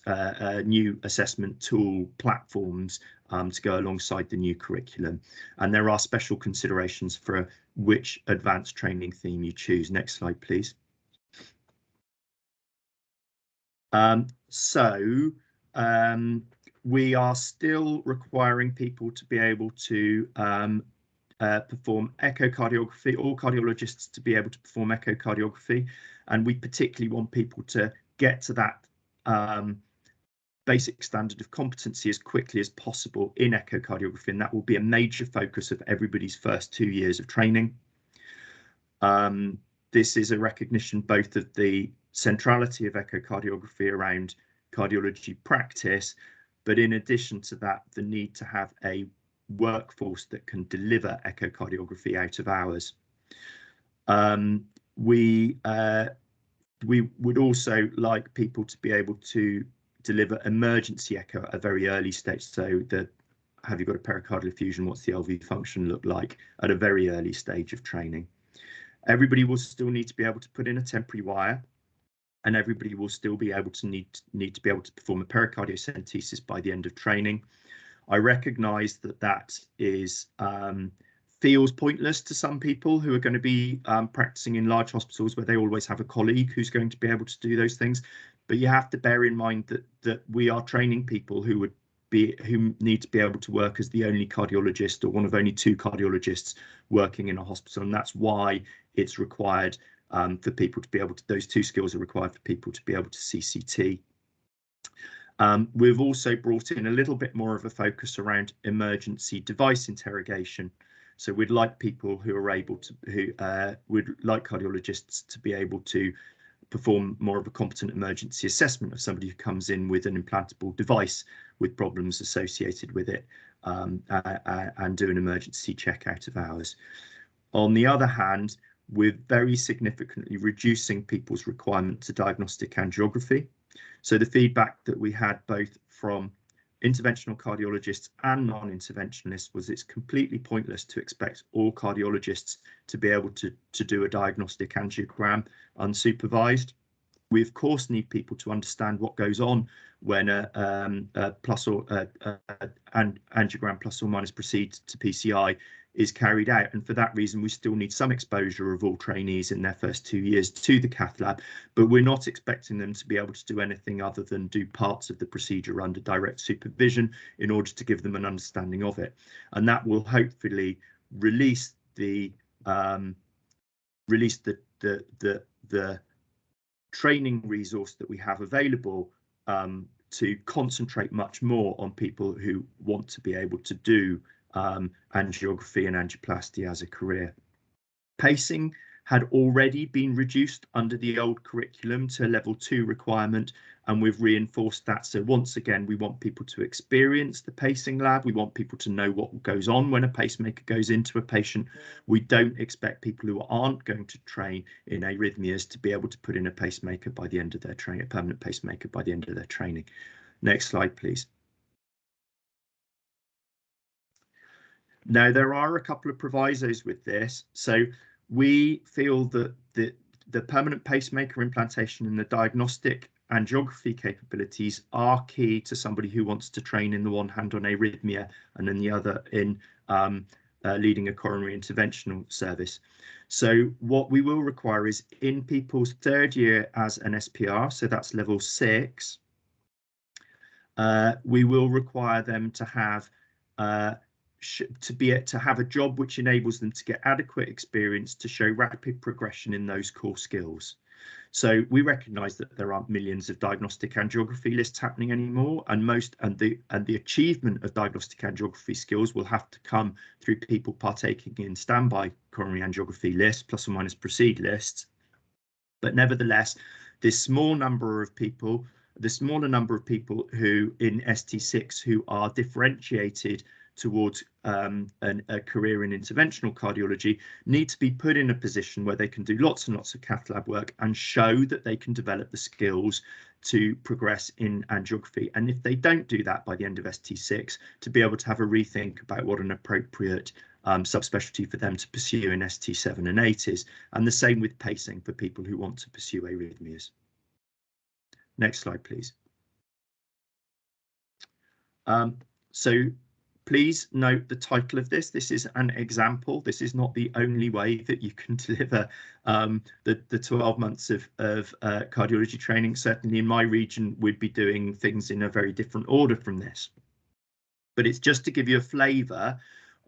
Speaker 3: new assessment tool platforms to go alongside the new curriculum. And there are special considerations for which advanced training theme you choose. Next slide, please. We are still requiring people to be able to perform echocardiography, all cardiologists to be able to perform echocardiography, and we particularly want people to get to that basic standard of competency as quickly as possible in echocardiography, and that will be a major focus of everybody's first 2 years of training. This is a recognition both of the centrality of echocardiography around cardiology practice, but in addition to that, the need to have a workforce that can deliver echocardiography out of hours. We would also like people to be able to deliver emergency echo at a very early stage. So have you got a pericardial effusion? What's the LV function look like at a very early stage of training? Everybody will still need to be able to put in a temporary wire, and everybody will still be able to need to be able to perform a pericardiocentesis by the end of training. I recognise that is feels pointless to some people who are going to be practicing in large hospitals where they always have a colleague who's going to be able to do those things. But you have to bear in mind that we are training people who need to be able to work as the only cardiologist or one of only 2 cardiologists working in a hospital, and that's why it's required for people to be able to. Those 2 skills are required for people to be able to CCT. We've also brought in a little bit more of a focus around emergency device interrogation. So we'd like people who are able to, would like cardiologists to be able to perform more of a competent emergency assessment of somebody who comes in with an implantable device with problems associated with it, and do an emergency check out of hours. On the other hand, we're very significantly reducing people's requirement to diagnostic angiography. So the feedback that we had both from interventional cardiologists and non-interventionalists was it's completely pointless to expect all cardiologists to be able to do a diagnostic angiogram unsupervised. We of course need people to understand what goes on when a angiogram plus or minus proceeds to PCI is carried out, and for that reason we still need some exposure of all trainees in their first 2 years to the cath lab, but we're not expecting them to be able to do anything other than do parts of the procedure under direct supervision in order to give them an understanding of it, and that will hopefully release the training resource that we have available to concentrate much more on people who want to be able to do angiography and angioplasty as a career. Pacing had already been reduced under the old curriculum to a level 2 requirement, and we've reinforced that. So once again, we want people to experience the pacing lab. We want people to know what goes on when a pacemaker goes into a patient. We don't expect people who aren't going to train in arrhythmias to be able to put in a pacemaker by the end of their training, a permanent pacemaker by the end of their training. Next slide, please. Now, there are a couple of provisos with this. So we feel that the permanent pacemaker implantation and the diagnostic angiography capabilities are key to somebody who wants to train in the one hand on arrhythmia and in the other in leading a coronary interventional service. So what we will require is in people's 3rd year as an SPR, so that's level 6, we will require them to have to have a job which enables them to get adequate experience to show rapid progression in those core skills. So we recognise that there aren't millions of diagnostic angiography lists happening anymore, and the achievement of diagnostic angiography skills will have to come through people partaking in standby coronary angiography lists, plus or minus proceed lists. But nevertheless, the smaller number of people who in ST6 who are differentiated towards a career in interventional cardiology need to be put in a position where they can do lots and lots of cath lab work and show that they can develop the skills to progress in angiography. And if they don't do that by the end of ST6, to be able to have a rethink about what an appropriate subspecialty for them to pursue in ST7 and 8 is, and the same with pacing for people who want to pursue arrhythmias. Next slide, please. So please note the title of this. This is an example. This is not the only way that you can deliver the 12 months of cardiology training. Certainly in my region, we'd be doing things in a very different order from this. But it's just to give you a flavour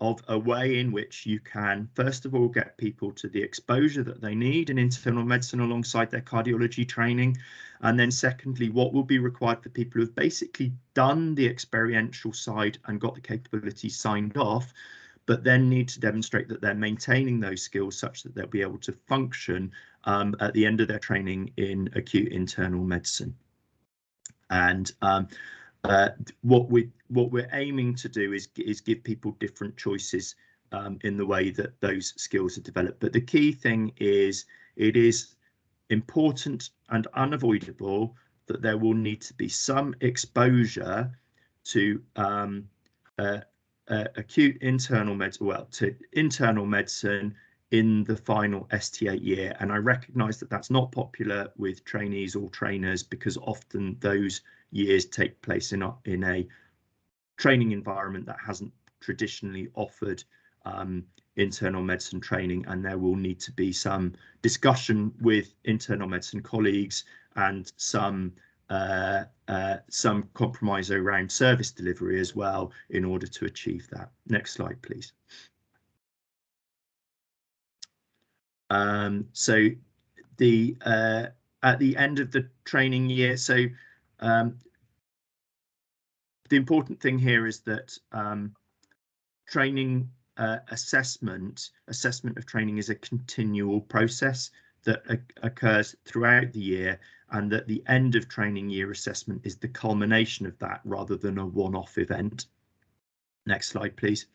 Speaker 3: of a way in which you can, first of all, get people to the exposure that they need in internal medicine alongside their cardiology training. And then secondly, what will be required for people who have basically done the experiential side and got the capabilities signed off, but then need to demonstrate that they're maintaining those skills such that they'll be able to function at the end of their training in acute internal medicine. And what we're aiming to do is give people different choices in the way that those skills are developed. But the key thing is it is important and unavoidable that there will need to be some exposure to acute internal medicine, well, to internal medicine in the final ST8 year. And I recognise that that's not popular with trainees or trainers because often those years take place in a training environment that hasn't traditionally offered internal medicine training, and there will need to be some discussion with internal medicine colleagues and some compromise around service delivery as well in order to achieve that. Next slide, please. So the at the end of the training year, so the important thing here is that training assessment of training is a continual process that occurs throughout the year, and that the end of training year assessment is the culmination of that rather than a one-off event. Next slide, please.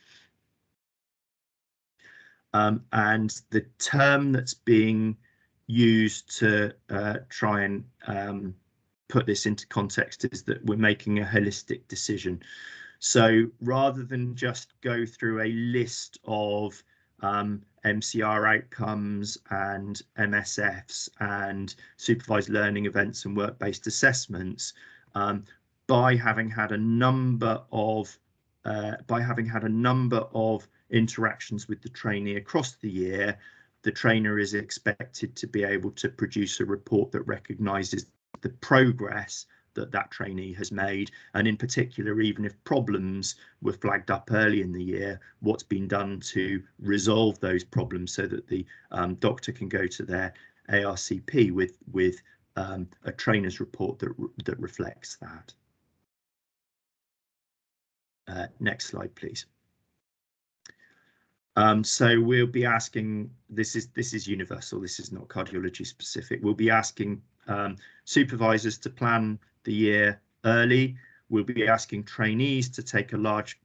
Speaker 3: And the term that's being used to try and put this into context is that we're making a holistic decision. So rather than just go through a list of MCR outcomes and MSFs and supervised learning events and work-based assessments, by having had a number of interactions with the trainee across the year, the trainer is expected to be able to produce a report that recognises the progress that trainee has made, and in particular, even if problems were flagged up early in the year, what's been done to resolve those problems so that the doctor can go to their ARCP with a trainer's report that reflects that. Next slide, please. So we'll be asking, this is universal, this is not cardiology specific. We'll be asking supervisors to plan the year early. We'll be asking trainees to take a large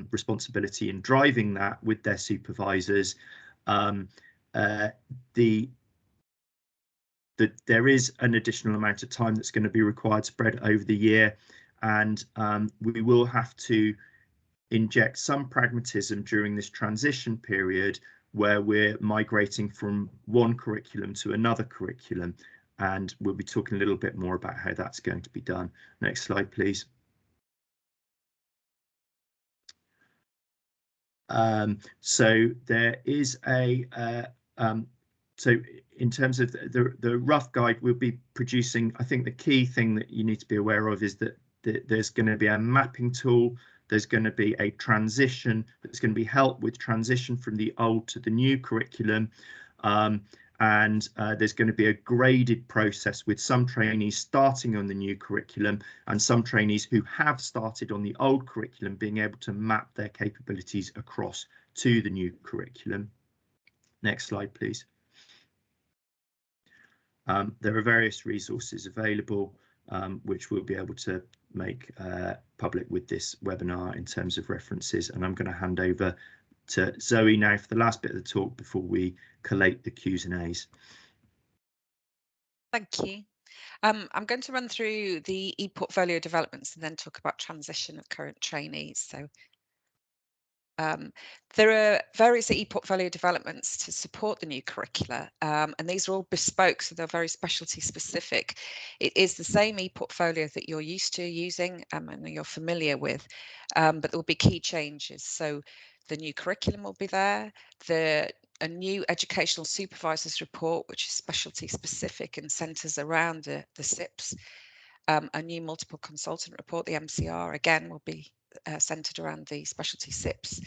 Speaker 3: responsibility in driving that with their supervisors. There is an additional amount of time that's going to be required spread over the year, and we will have to inject some pragmatism during this transition period where we're migrating from one curriculum to another curriculum, and we'll be talking a little bit more about how that's going to be done. Next slide, please. So there is a so in terms of the rough guide we'll be producing, I think the key thing that you need to be aware of is that there's going to be a mapping tool there's going to be a transition that's going to be helped with transition from the old to the new curriculum. And there's going to be a graded process with some trainees starting on the new curriculum and some trainees who have started on the old curriculum being able to map their capabilities across to the new curriculum. Next slide, please. There are various resources available which we'll be able to make public with this webinar in terms of references, and I'm going to hand over to Zoe now for the last bit of the talk before we collate the Q's and A's.
Speaker 4: Thank you. I'm going to run through the e-portfolio developments and then talk about transition of current trainees. So there are various e-portfolio developments to support the new curricula, and these are all bespoke, so they're very specialty specific. It is the same e-portfolio that you're used to using and you're familiar with, but there will be key changes. So the new curriculum will be there, a new educational supervisors report, which is specialty specific and centres around the SIPs, a new multiple consultant report, the MCR, again will be centred around the specialty SIPs.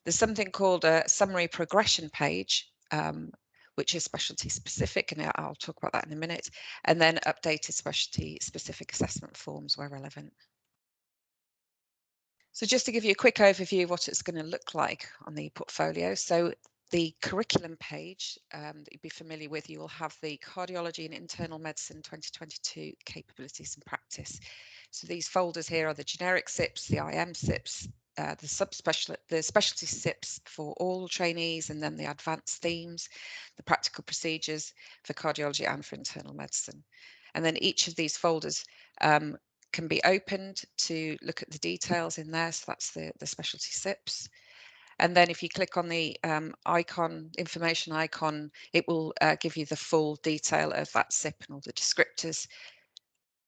Speaker 4: There's something called a summary progression page, which is specialty specific, and I'll talk about that in a minute, and then updated specialty specific assessment forms where relevant. So just to give you a quick overview of what it's going to look like on the portfolio. So the curriculum page that you'd be familiar with, you will have the Cardiology and Internal Medicine 2022 capabilities and practice. So these folders here are the generic SIPs, the IM SIPs, the specialty SIPs for all trainees, and then the advanced themes, the practical procedures for cardiology and for internal medicine. And then each of these folders can be opened to look at the details in there. So that's the specialty SIPs. And then if you click on the information icon, it will give you the full detail of that SIP and all the descriptors.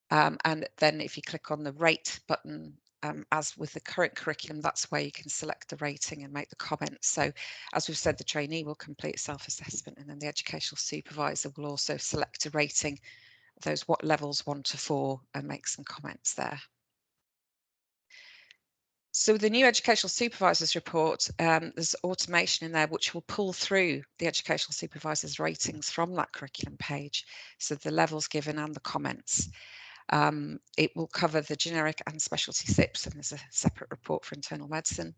Speaker 4: And then if you click on the rate button, as with the current curriculum, that's where you can select the rating and make the comments. So as we've said, the trainee will complete self-assessment, and then the educational supervisor will also select a rating, those levels 1 to 4, and make some comments there. So the new educational supervisors report, there's automation in there which will pull through the educational supervisors ratings from that curriculum page. So the levels given and the comments. It will cover the generic and specialty SIPs, and there's a separate report for internal medicine.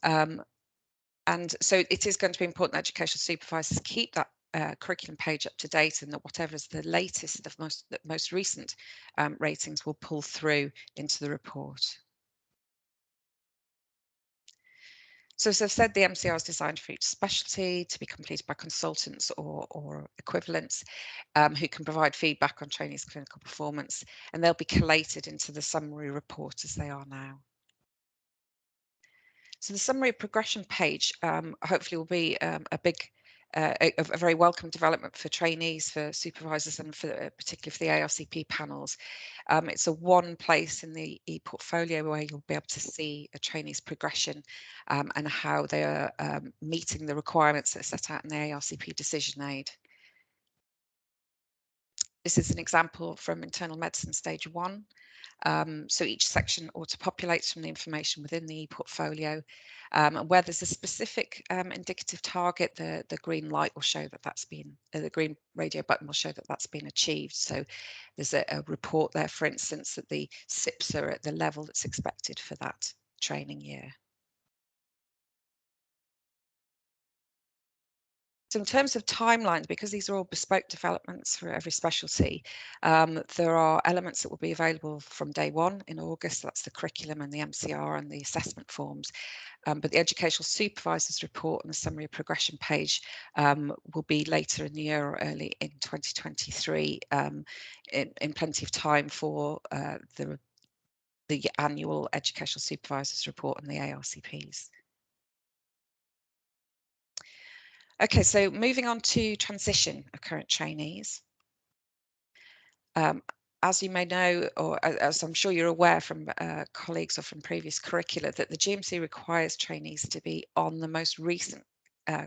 Speaker 4: And so it is going to be important that educational supervisors keep that curriculum page up to date, and that whatever is the latest, the most recent ratings will pull through into the report. So as I've said, the MCR is designed for each specialty to be completed by consultants or equivalents who can provide feedback on trainees' clinical performance, and they'll be collated into the summary report as they are now. So the summary progression page hopefully will be a very welcome development for trainees, for supervisors, and particularly for the ARCP panels. It's a one place in the e-portfolio where you'll be able to see a trainee's progression and how they are meeting the requirements that are set out in the ARCP decision aid. This is an example from internal medicine stage 1. So each section auto-populates from the information within the e-portfolio. Where there's a specific indicative target, the green light will show that that's been, the green radio button will show that that's been achieved. So there's a report there, for instance, that the SIPs are at the level that's expected for that training year. So in terms of timelines, because these are all bespoke developments for every specialty, there are elements that will be available from day 1 in August. That's the curriculum and the MCR and the assessment forms. But the educational supervisors report and the summary progression page will be later in the year or early in 2023, in plenty of time for the annual educational supervisors report and the ARCPs. Okay, so moving on to transition of current trainees. As you may know, or as I'm sure you're aware from colleagues or from previous curricula, that the GMC requires trainees to be on the most recent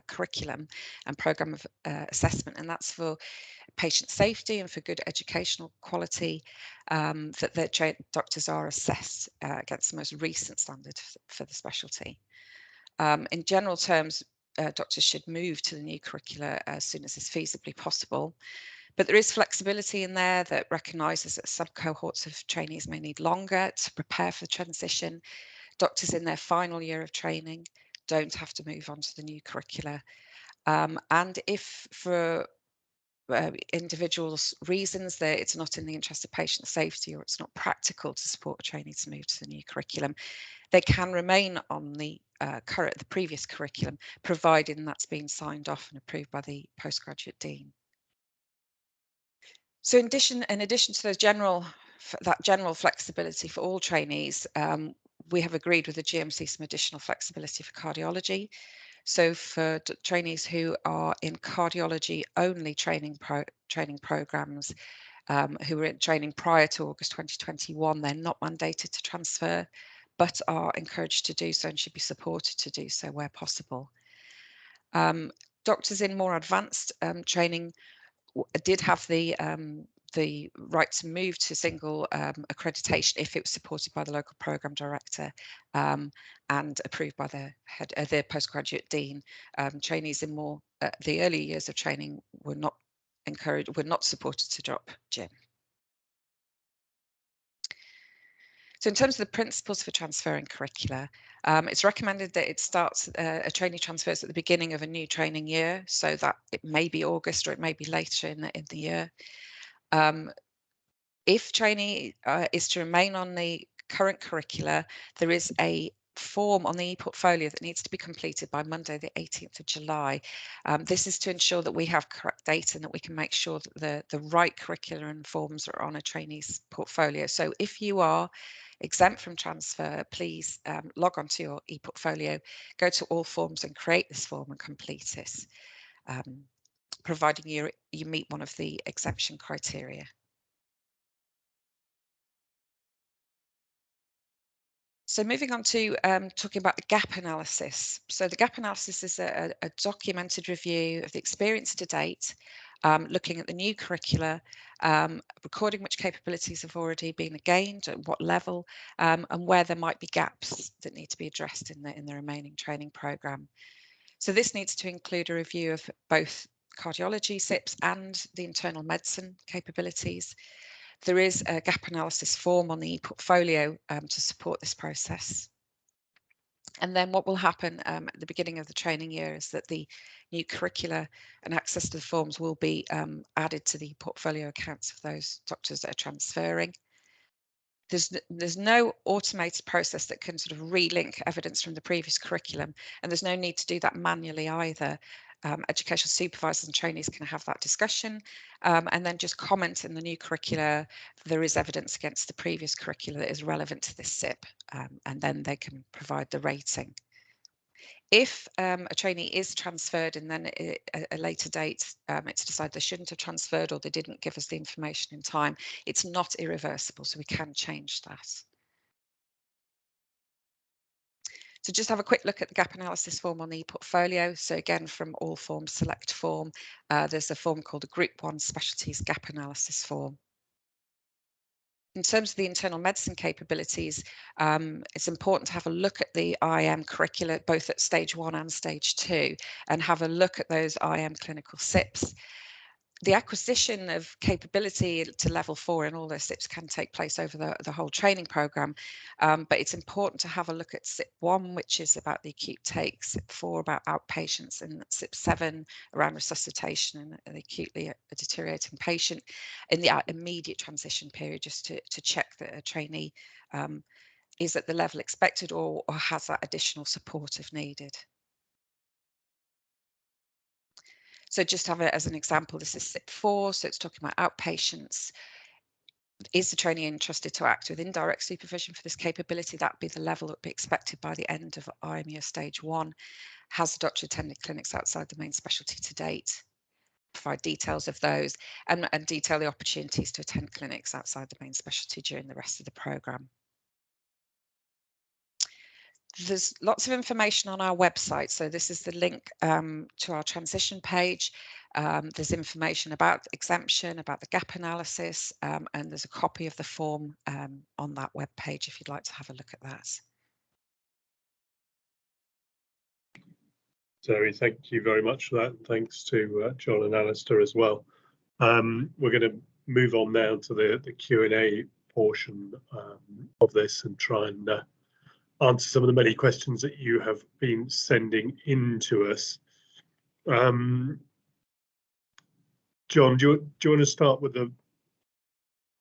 Speaker 4: curriculum and programme of assessment, and that's for patient safety and for good educational quality, that the doctors are assessed against the most recent standard for the specialty. In general terms, doctors should move to the new curricula as soon as is feasibly possible. But there is flexibility in there that recognises that some cohorts of trainees may need longer to prepare for the transition. Doctors in their final year of training don't have to move on to the new curricula. And if for individuals' reasons that it's not in the interest of patient safety or it's not practical to support a trainee to move to the new curriculum, they can remain on the previous curriculum, providing that's been signed off and approved by the postgraduate dean. So in addition to those general flexibility for all trainees, we have agreed with the GMC some additional flexibility for cardiology. So for trainees who are in cardiology only training programs, who were in training prior to August 2021, they're not mandated to transfer, but are encouraged to do so and should be supported to do so where possible. Doctors in more advanced training did have the right to move to single accreditation if it was supported by the local programme director and approved by the postgraduate dean. Trainees in the early years of training were not supported to drop GYM. So in terms of the principles for transferring curricula, it's recommended that it starts, a trainee transfers at the beginning of a new training year, so that it may be August or it may be later in the year. If trainee is to remain on the current curricula, there is a form on the e-portfolio that needs to be completed by Monday the 18th of July. This is to ensure that we have correct data and that we can make sure that the right curricula and forms are on a trainee's portfolio. So if you are exempt from transfer, please log on to your e-portfolio, go to all forms and create this form and complete this, providing you meet one of the exemption criteria. So moving on to talking about the gap analysis. So the gap analysis is a documented review of the experience to date, looking at the new curricula, recording which capabilities have already been gained, at what level, and where there might be gaps that need to be addressed in the remaining training programme. So this needs to include a review of both cardiology, SIPs, and the internal medicine capabilities. There is a gap analysis form on the e-portfolio to support this process. And then what will happen at the beginning of the training year is that the new curricula and access to the forms will be added to the portfolio accounts of those doctors that are transferring. There's no automated process that can sort of relink evidence from the previous curriculum, and there's no need to do that manually either. Educational supervisors and trainees can have that discussion and then just comment in the new curricula if there is evidence against the previous curricula that is relevant to this SIP, and then they can provide the rating. If a trainee is transferred and then at a later date it's decided they shouldn't have transferred or they didn't give us the information in time, it's not irreversible, so we can change that. So just have a quick look at the gap analysis form on the portfolio. So again, from all forms, select form. There's a form called a Group 1 Specialties Gap Analysis form. In terms of the internal medicine capabilities, it's important to have a look at the IM curricula, both at stage 1 and stage 2, and have a look at those IM clinical SIPs. The acquisition of capability to level 4 in all those SIPs can take place over the whole training programme, but it's important to have a look at SIP 1, which is about the acute take, SIP 4 about outpatients, and SIP 7 around resuscitation and the acutely deteriorating patient in the immediate transition period, just to check that a trainee is at the level expected or has that additional support if needed. So just have it as an example, this is SIP 4, so it's talking about outpatients. Is the trainee entrusted to act with indirect supervision for this capability? That would be the level that would be expected by the end of IMU stage 1. Has the doctor attended clinics outside the main specialty to date? Provide details of those and detail the opportunities to attend clinics outside the main specialty during the rest of the programme. There's lots of information on our website. So this is the link to our transition page. There's information about exemption, about the gap analysis, and there's a copy of the form on that web page if you'd like to have a look at that.
Speaker 1: Zoe, thank you very much for that. And thanks to John and Alistair as well. We're going to move on now to the Q&A portion of this and try and answer some of the many questions that you have been sending in to us. John, do you want to start with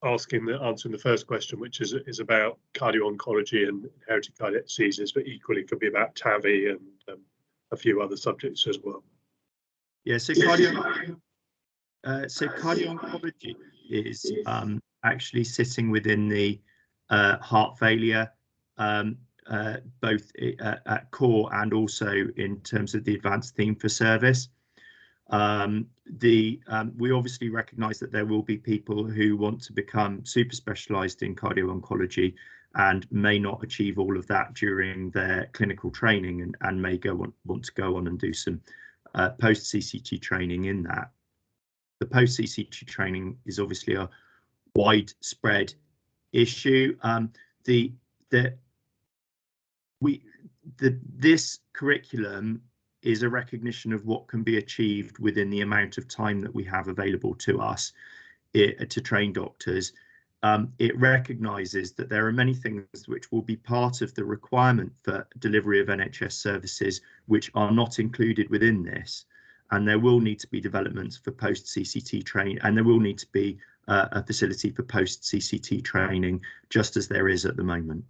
Speaker 1: answering the first question, which is about cardio-oncology and inherited cardiac diseases, but equally could be about TAVI and a few other subjects as well.
Speaker 3: Yeah, so cardio-oncology is actually sitting within the heart failure, both at core and also in terms of the advanced theme for service. We obviously recognise that there will be people who want to become super specialised in cardio-oncology and may not achieve all of that during their clinical training and may want to go on and do some post-CCT training in that. The post-CCT training is obviously a widespread issue. This curriculum is a recognition of what can be achieved within the amount of time that we have available to us to train doctors. It recognises that there are many things which will be part of the requirement for delivery of NHS services which are not included within this, and there will need to be developments for post-CCT training, and there will need to be a facility for post-CCT training, just as there is at the moment.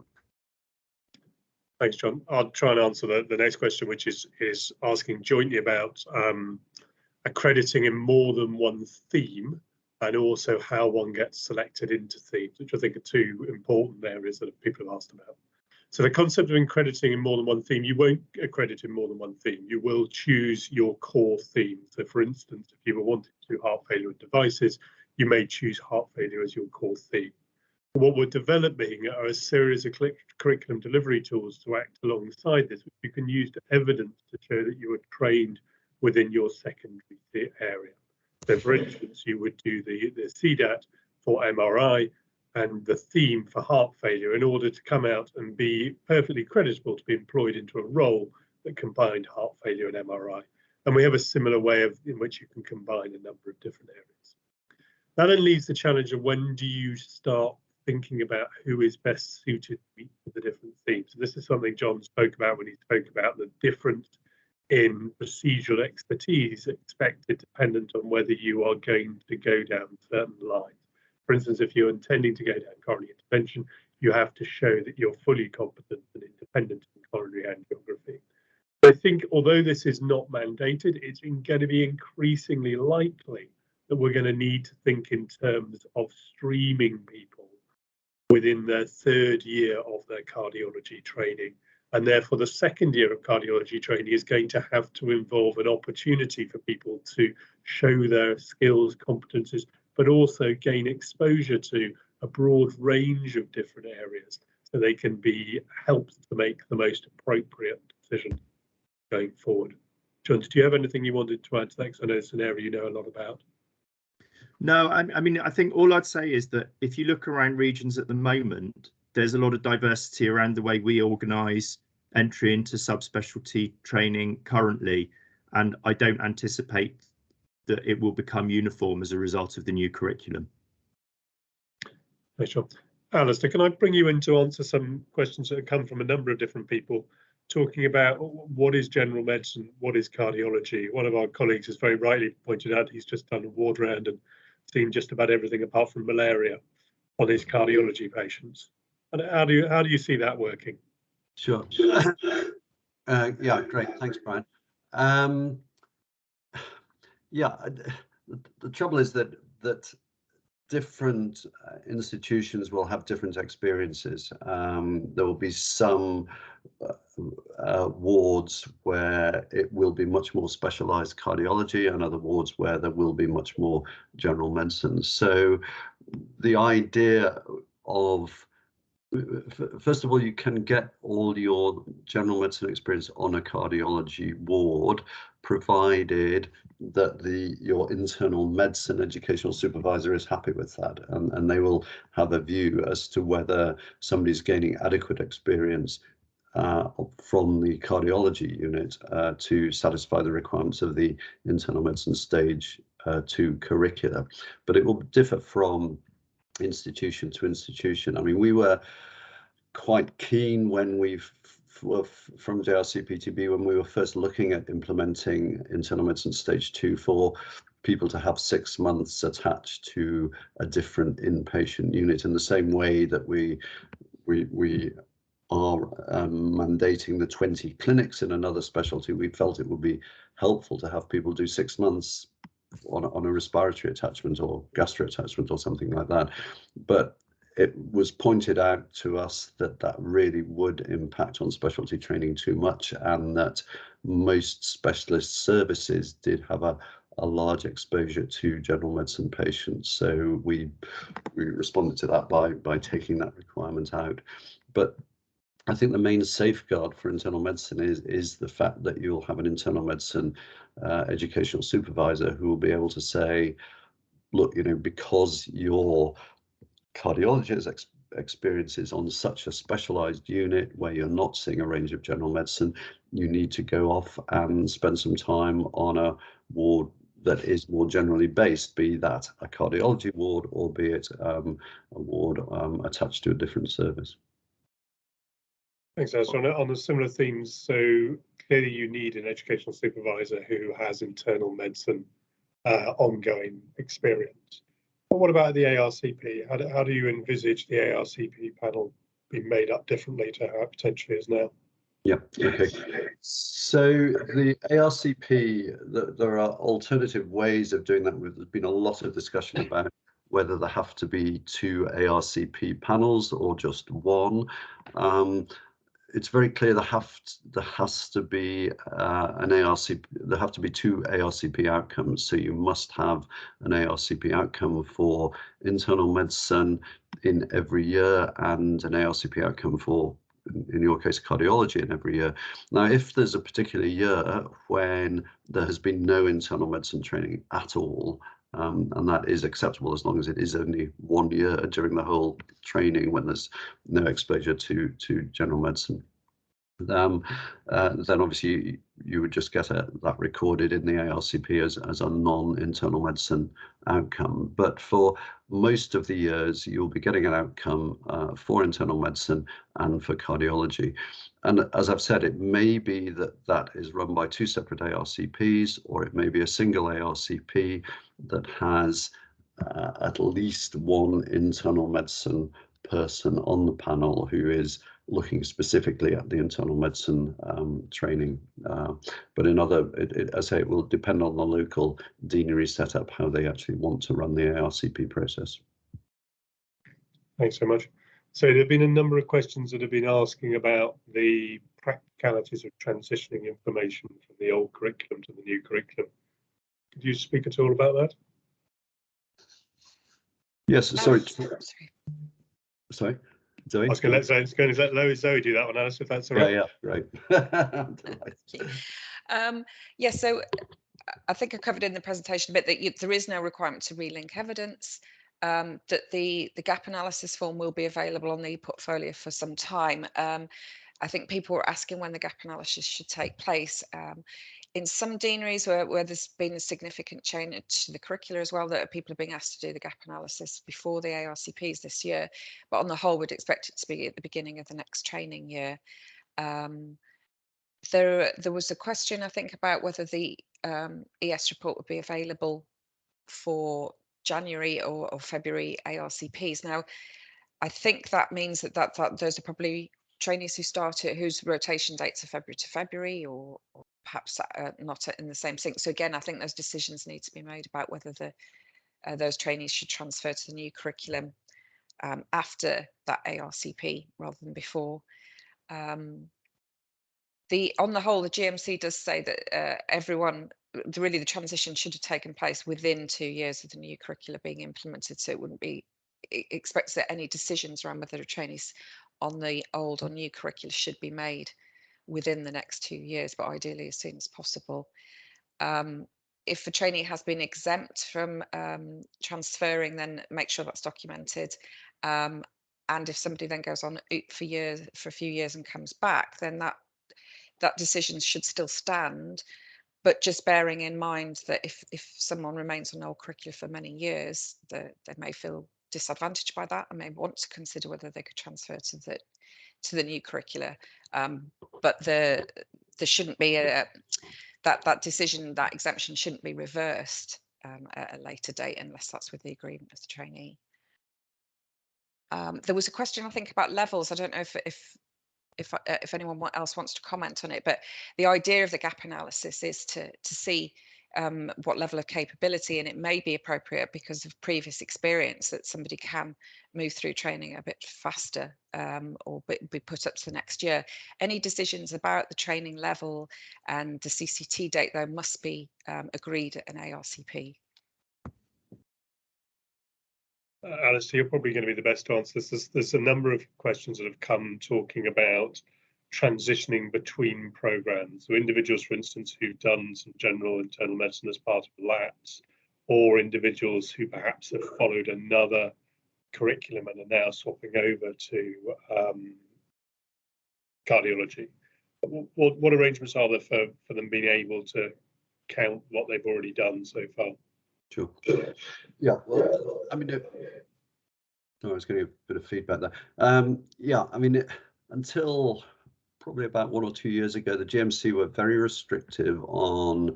Speaker 1: Thanks, John. I'll try and answer the next question, which is asking jointly about accrediting in more than one theme, and also how one gets selected into themes, which I think are two important areas that people have asked about. So the concept of accrediting in more than one theme, you won't accredit in more than one theme. You will choose your core theme. So for instance, if you were wanting to do heart failure and devices, you may choose heart failure as your core theme. What we're developing are a series of curriculum delivery tools to act alongside this, which you can use to evidence to show that you are trained within your secondary area. So for instance, you would do the CDAT for MRI and the theme for heart failure in order to come out and be perfectly creditable to be employed into a role that combined heart failure and MRI. And we have a similar way in which you can combine a number of different areas. That then leaves the challenge of when do you start thinking about who is best suited to the different themes. And this is something John spoke about when he spoke about the difference in procedural expertise expected dependent on whether you are going to go down certain lines. For instance, if you're intending to go down coronary intervention, you have to show that you're fully competent and independent in coronary angiography. I think although this is not mandated, it's going to be increasingly likely that we're going to need to think in terms of streaming people within their third year of their cardiology training. And therefore, the second year of cardiology training is going to have to involve an opportunity for people to show their skills, competences, but also gain exposure to a broad range of different areas so they can be helped to make the most appropriate decision going forward. John, do you have anything you wanted to add to that? Because I know it's an area you know a lot about.
Speaker 3: No, I mean, I think all I'd say is that if you look around regions at the moment, there's a lot of diversity around the way we organise entry into subspecialty training currently, and I don't anticipate that it will become uniform as a result of the new curriculum.
Speaker 1: Thanks, John. Alistair, can I bring you in to answer some questions that have come from a number of different people talking about what is general medicine, what is cardiology? One of our colleagues has very rightly pointed out he's just done a ward round and seen just about everything apart from malaria on his cardiology patients. And how do you see that working?
Speaker 2: Sure. Yeah, great. Thanks, Brian. Yeah, the trouble is that different institutions will have different experiences. There will be some wards where it will be much more specialized cardiology and other wards where there will be much more general medicine. So the idea of First of all, you can get all your general medicine experience on a cardiology ward, provided that your internal medicine educational supervisor is happy with that, and they will have a view as to whether somebody's gaining adequate experience from the cardiology unit to satisfy the requirements of the internal medicine stage 2 curricula. But it will differ from institution to institution. I mean, we were quite keen when from JRCPTB, when we were first looking at implementing internal medicine stage 2, for people to have 6 months attached to a different inpatient unit, in the same way that we are mandating the 20 clinics in another specialty. We felt it would be helpful to have people do 6 months on a respiratory attachment or gastro attachment or something like that. But it was pointed out to us that that really would impact on specialty training too much, and that most specialist services did have a large exposure to general medicine patients. So we responded to that by taking that requirement out. But I think the main safeguard for internal medicine is the fact that you'll have an internal medicine educational supervisor who will be able to say, look, you know, because your cardiologist experiences on such a specialized unit where you're not seeing a range of general medicine, you need to go off and spend some time on a ward that is more generally based, be that a cardiology ward or be it a ward attached to a different service.
Speaker 1: Thanks, Alistair. On the similar themes, so clearly you need an educational supervisor who has internal medicine ongoing experience. But what about the ARCP? How do you envisage the ARCP panel being made up differently to how it potentially is now?
Speaker 2: Yeah, okay. So the ARCP, there are alternative ways of doing that. There's been a lot of discussion about whether there have to be 2 ARCP panels or just 1. It's very clear there has to be an ARCP. There have to be 2 ARCP outcomes. So you must have an ARCP outcome for internal medicine in every year, and an ARCP outcome for, in your case, cardiology in every year. Now, if there's a particular year when there has been no internal medicine training at all, and that is acceptable as long as it is only 1 year during the whole training when there's no exposure to general medicine, then obviously you would just get that recorded in the ARCP as a non-internal medicine outcome. But for most of the years, you'll be getting an outcome for internal medicine and for cardiology. And as I've said, it may be that is run by 2 separate ARCPs, or it may be a single ARCP that has at least 1 internal medicine person on the panel who is looking specifically at the internal medicine training. But as I say, it will depend on the local deanery setup, how they actually want to run the ARCP process.
Speaker 1: Thanks so much. So there have been a number of questions that have been asking about the practicalities of transitioning information from the old curriculum to the new curriculum. Could you speak at all about that?
Speaker 2: Yes, sorry. Sorry, Zoe?
Speaker 1: I was going to let Zoe do that one, Alice, if that's all right.
Speaker 2: Yeah, right.
Speaker 4: Yeah, so I think I covered in the presentation a bit that there is no requirement to relink evidence, that the gap analysis form will be available on the portfolio for some time. I think people were asking when the gap analysis should take place. In some deaneries where there's been a significant change to the curricula as well, that people are being asked to do the gap analysis before the ARCPs this year, but on the whole, we'd expect it to be at the beginning of the next training year. There was a question, I think, about whether the ES report would be available for January or February ARCPs. Now, I think that means that those are probably trainees who start at whose rotation dates are February to February, or perhaps not in the same sync. So again, I think those decisions need to be made about whether those trainees should transfer to the new curriculum after that ARCP rather than before. On the whole, the GMC does say that really the transition should have taken place within 2 years of the new curricula being implemented, so it wouldn't be expects that any decisions around whether a trainee's on the old or new curricula should be made within the next 2 years, but ideally as soon as possible. If a trainee has been exempt from transferring, then make sure that's documented. And if somebody then goes on for a few years and comes back, then that decision should still stand. But just bearing in mind that if someone remains on old curricula for many years, they may feel disadvantaged by that and may want to consider whether they could transfer to the new curricula. But there shouldn't be that decision, that exemption shouldn't be reversed at a later date unless that's with the agreement of the trainee. There was a question, I think, about levels. I don't know if anyone else wants to comment on it, but the idea of the gap analysis is to see what level of capability, and it may be appropriate because of previous experience that somebody can move through training a bit faster or be put up to the next year. Any decisions about the training level and the CCT date, though, must be agreed at an ARCP.
Speaker 1: Alistair, you're probably going to be the best to answer this. There's a number of questions that have come talking about transitioning between programs. So individuals, for instance, who've done some general internal medicine as part of LATs, or individuals who perhaps have followed another curriculum and are now swapping over to cardiology. What arrangements are there for them being able to count what they've already done so far?
Speaker 2: Sure. Yeah, well, I mean, I was getting a bit of feedback there. Yeah, I mean, until probably about 1 or 2 years ago, the GMC were very restrictive on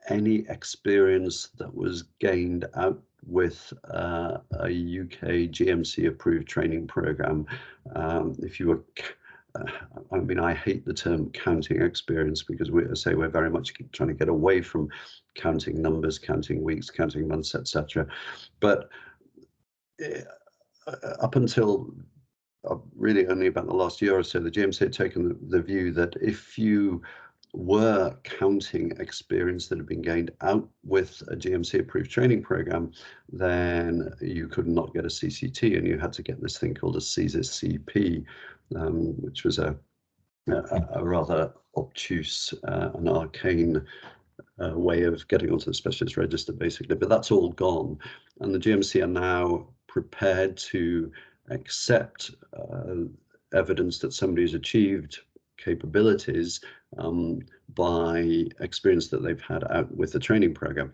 Speaker 2: any experience that was gained out with a UK GMC approved training program. If you were, I mean, I hate the term counting experience because we're very much trying to get away from counting numbers, counting weeks, counting months, etc. But up until really only about the last year or so, the GMC had taken the view that if you were counting experience that had been gained out with a GMC approved training program, then you could not get a CCT and you had to get this thing called a CSCP, which was a rather obtuse and arcane way of getting onto the specialist register, basically. But that's all gone, and the GMC are now prepared to accept evidence that somebody's achieved capabilities by experience that they've had out with the training program.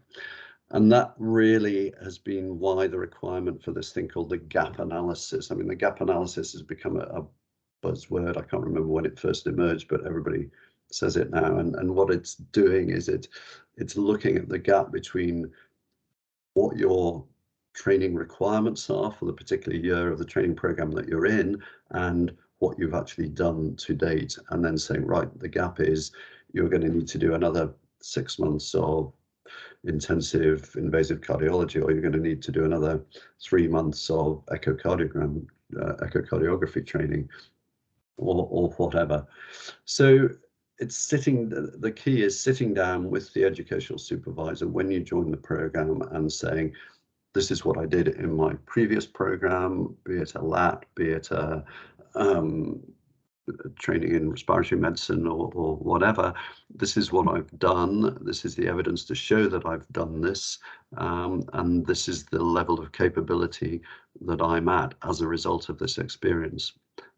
Speaker 2: And that really has been why the requirement for this thing called the gap analysis. I mean, the gap analysis has become a buzzword. I can't remember when it first emerged, but everybody says it now. And what it's doing is it's looking at the gap between what your training requirements are for the particular year of the training program that you're in and what you've actually done to date, and then saying, right, the gap is you're going to need to do another 6 months of intensive invasive cardiology, or you're going to need to do another 3 months of echocardiography training, or whatever. So it's sitting, the key is sitting down with the educational supervisor when you join the program and saying, this is what I did in my previous program, be it a LAT, be it a training in respiratory medicine or whatever. This is what I've done. This is the evidence to show that I've done this. And this is the level of capability that I'm at as a result of this experience.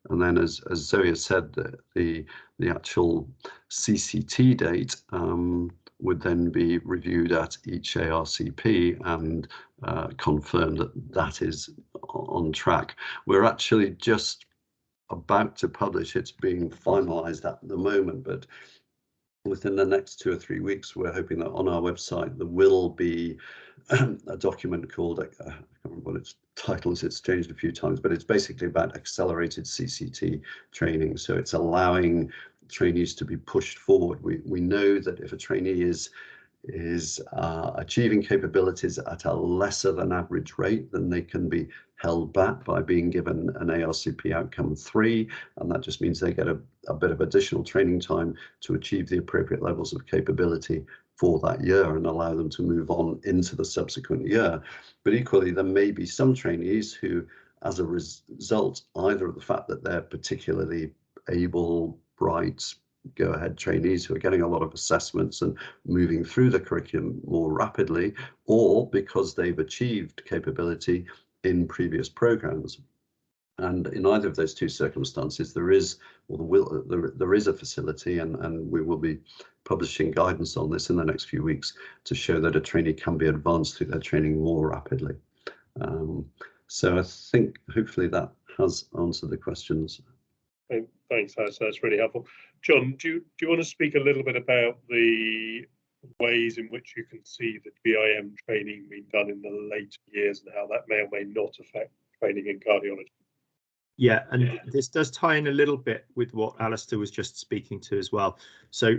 Speaker 2: And then, as Zoe has said, the actual CCT date would then be reviewed at each ARCP and confirm that that is on track. We're actually just about to publish, it's being finalized at the moment, but within the next 2 or 3 weeks, we're hoping that on our website there will be a document called, I can't remember what its title is, it's changed a few times, but it's basically about accelerated CCT training. So it's allowing trainees to be pushed forward. We know that if a trainee is is achieving capabilities at a lesser than average rate, then they can be held back by being given an ARCP outcome 3, and that just means they get a bit of additional training time to achieve the appropriate levels of capability for that year and allow them to move on into the subsequent year. But equally, there may be some trainees who, as a result, either of the fact that they're particularly able, bright, go-ahead trainees who are getting a lot of assessments and moving through the curriculum more rapidly, or because they've achieved capability in previous programs. And in either of those two circumstances, there is a facility, and we will be publishing guidance on this in the next few weeks to show that a trainee can be advanced through their training more rapidly. So I think hopefully that has answered the questions.
Speaker 1: Thanks, that's really helpful. John, do you want to speak a little bit about the ways in which you can see the BIM training being done in the later years and how that may or may not affect training in cardiology?
Speaker 3: Yeah, and this does tie in a little bit with what Alistair was just speaking to as well. So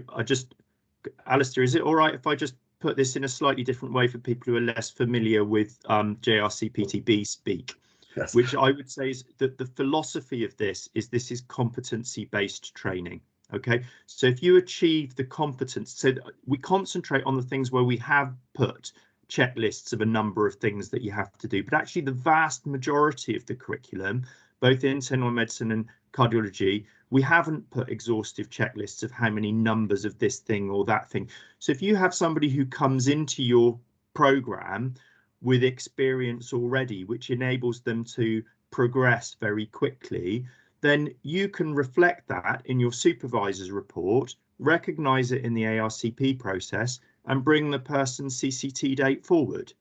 Speaker 3: Alistair, is it all right if I just put this in a slightly different way for people who are less familiar with JRC-PTB speak? Yes. Which I would say is that the philosophy of this is competency-based training. Okay, so if you achieve the competence, so we concentrate on the things where we have put checklists of a number of things that you have to do, but actually the vast majority of the curriculum, both internal medicine and cardiology, we haven't put exhaustive checklists of how many numbers of this thing or that thing. So if you have somebody who comes into your program with experience already, which enables them to progress very quickly, then you can reflect that in your supervisor's report, recognise it in the ARCP process, and bring the person's CCT date forward.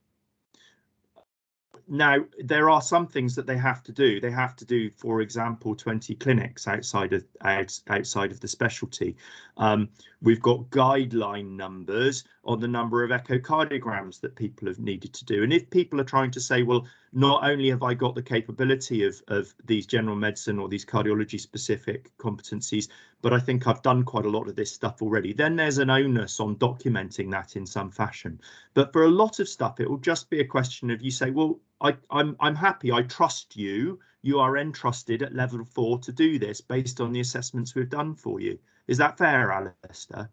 Speaker 3: Now, there are some things that they have to do. They have to do, for example, 20 clinics outside of the specialty. We've got guideline numbers on the number of echocardiograms that people have needed to do. And if people are trying to say, well, not only have I got the capability of these general medicine or these cardiology specific competencies, but I think I've done quite a lot of this stuff already, then there's an onus on documenting that in some fashion. But for a lot of stuff, it will just be a question of you say, well, I'm happy, I trust you, you are entrusted at level 4 to do this based on the assessments we've done for you. Is that fair, Alistair?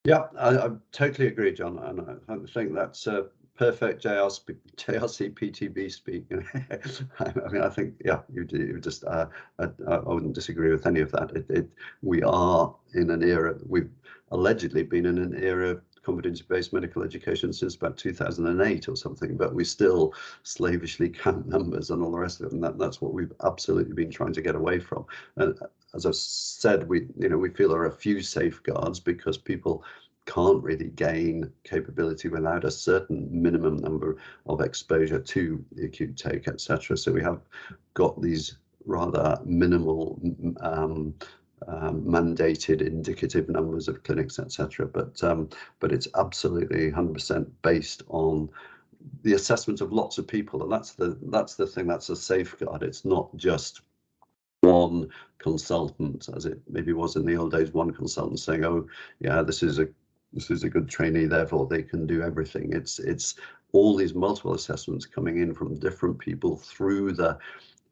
Speaker 3: Yeah,
Speaker 2: I totally agree, John, and I think that's a perfect JRC-PTB speak. I mean, I think, yeah, you just, I wouldn't disagree with any of that. We are in an era, we've allegedly been in an era of competency-based medical education since about 2008 or something, but we still slavishly count numbers and all the rest of it, and that's what we've absolutely been trying to get away from. And as I've said, we feel there are a few safeguards because people can't really gain capability without a certain minimum number of exposure to the acute take, etc. So we have got these rather minimal mandated indicative numbers of clinics, etc. But it's absolutely 100% based on the assessment of lots of people, and that's the thing, that's a safeguard. It's not just one consultant, as it maybe was in the old days, one consultant saying, oh yeah, this is a good trainee, therefore they can do everything. It's all these multiple assessments coming in from different people through the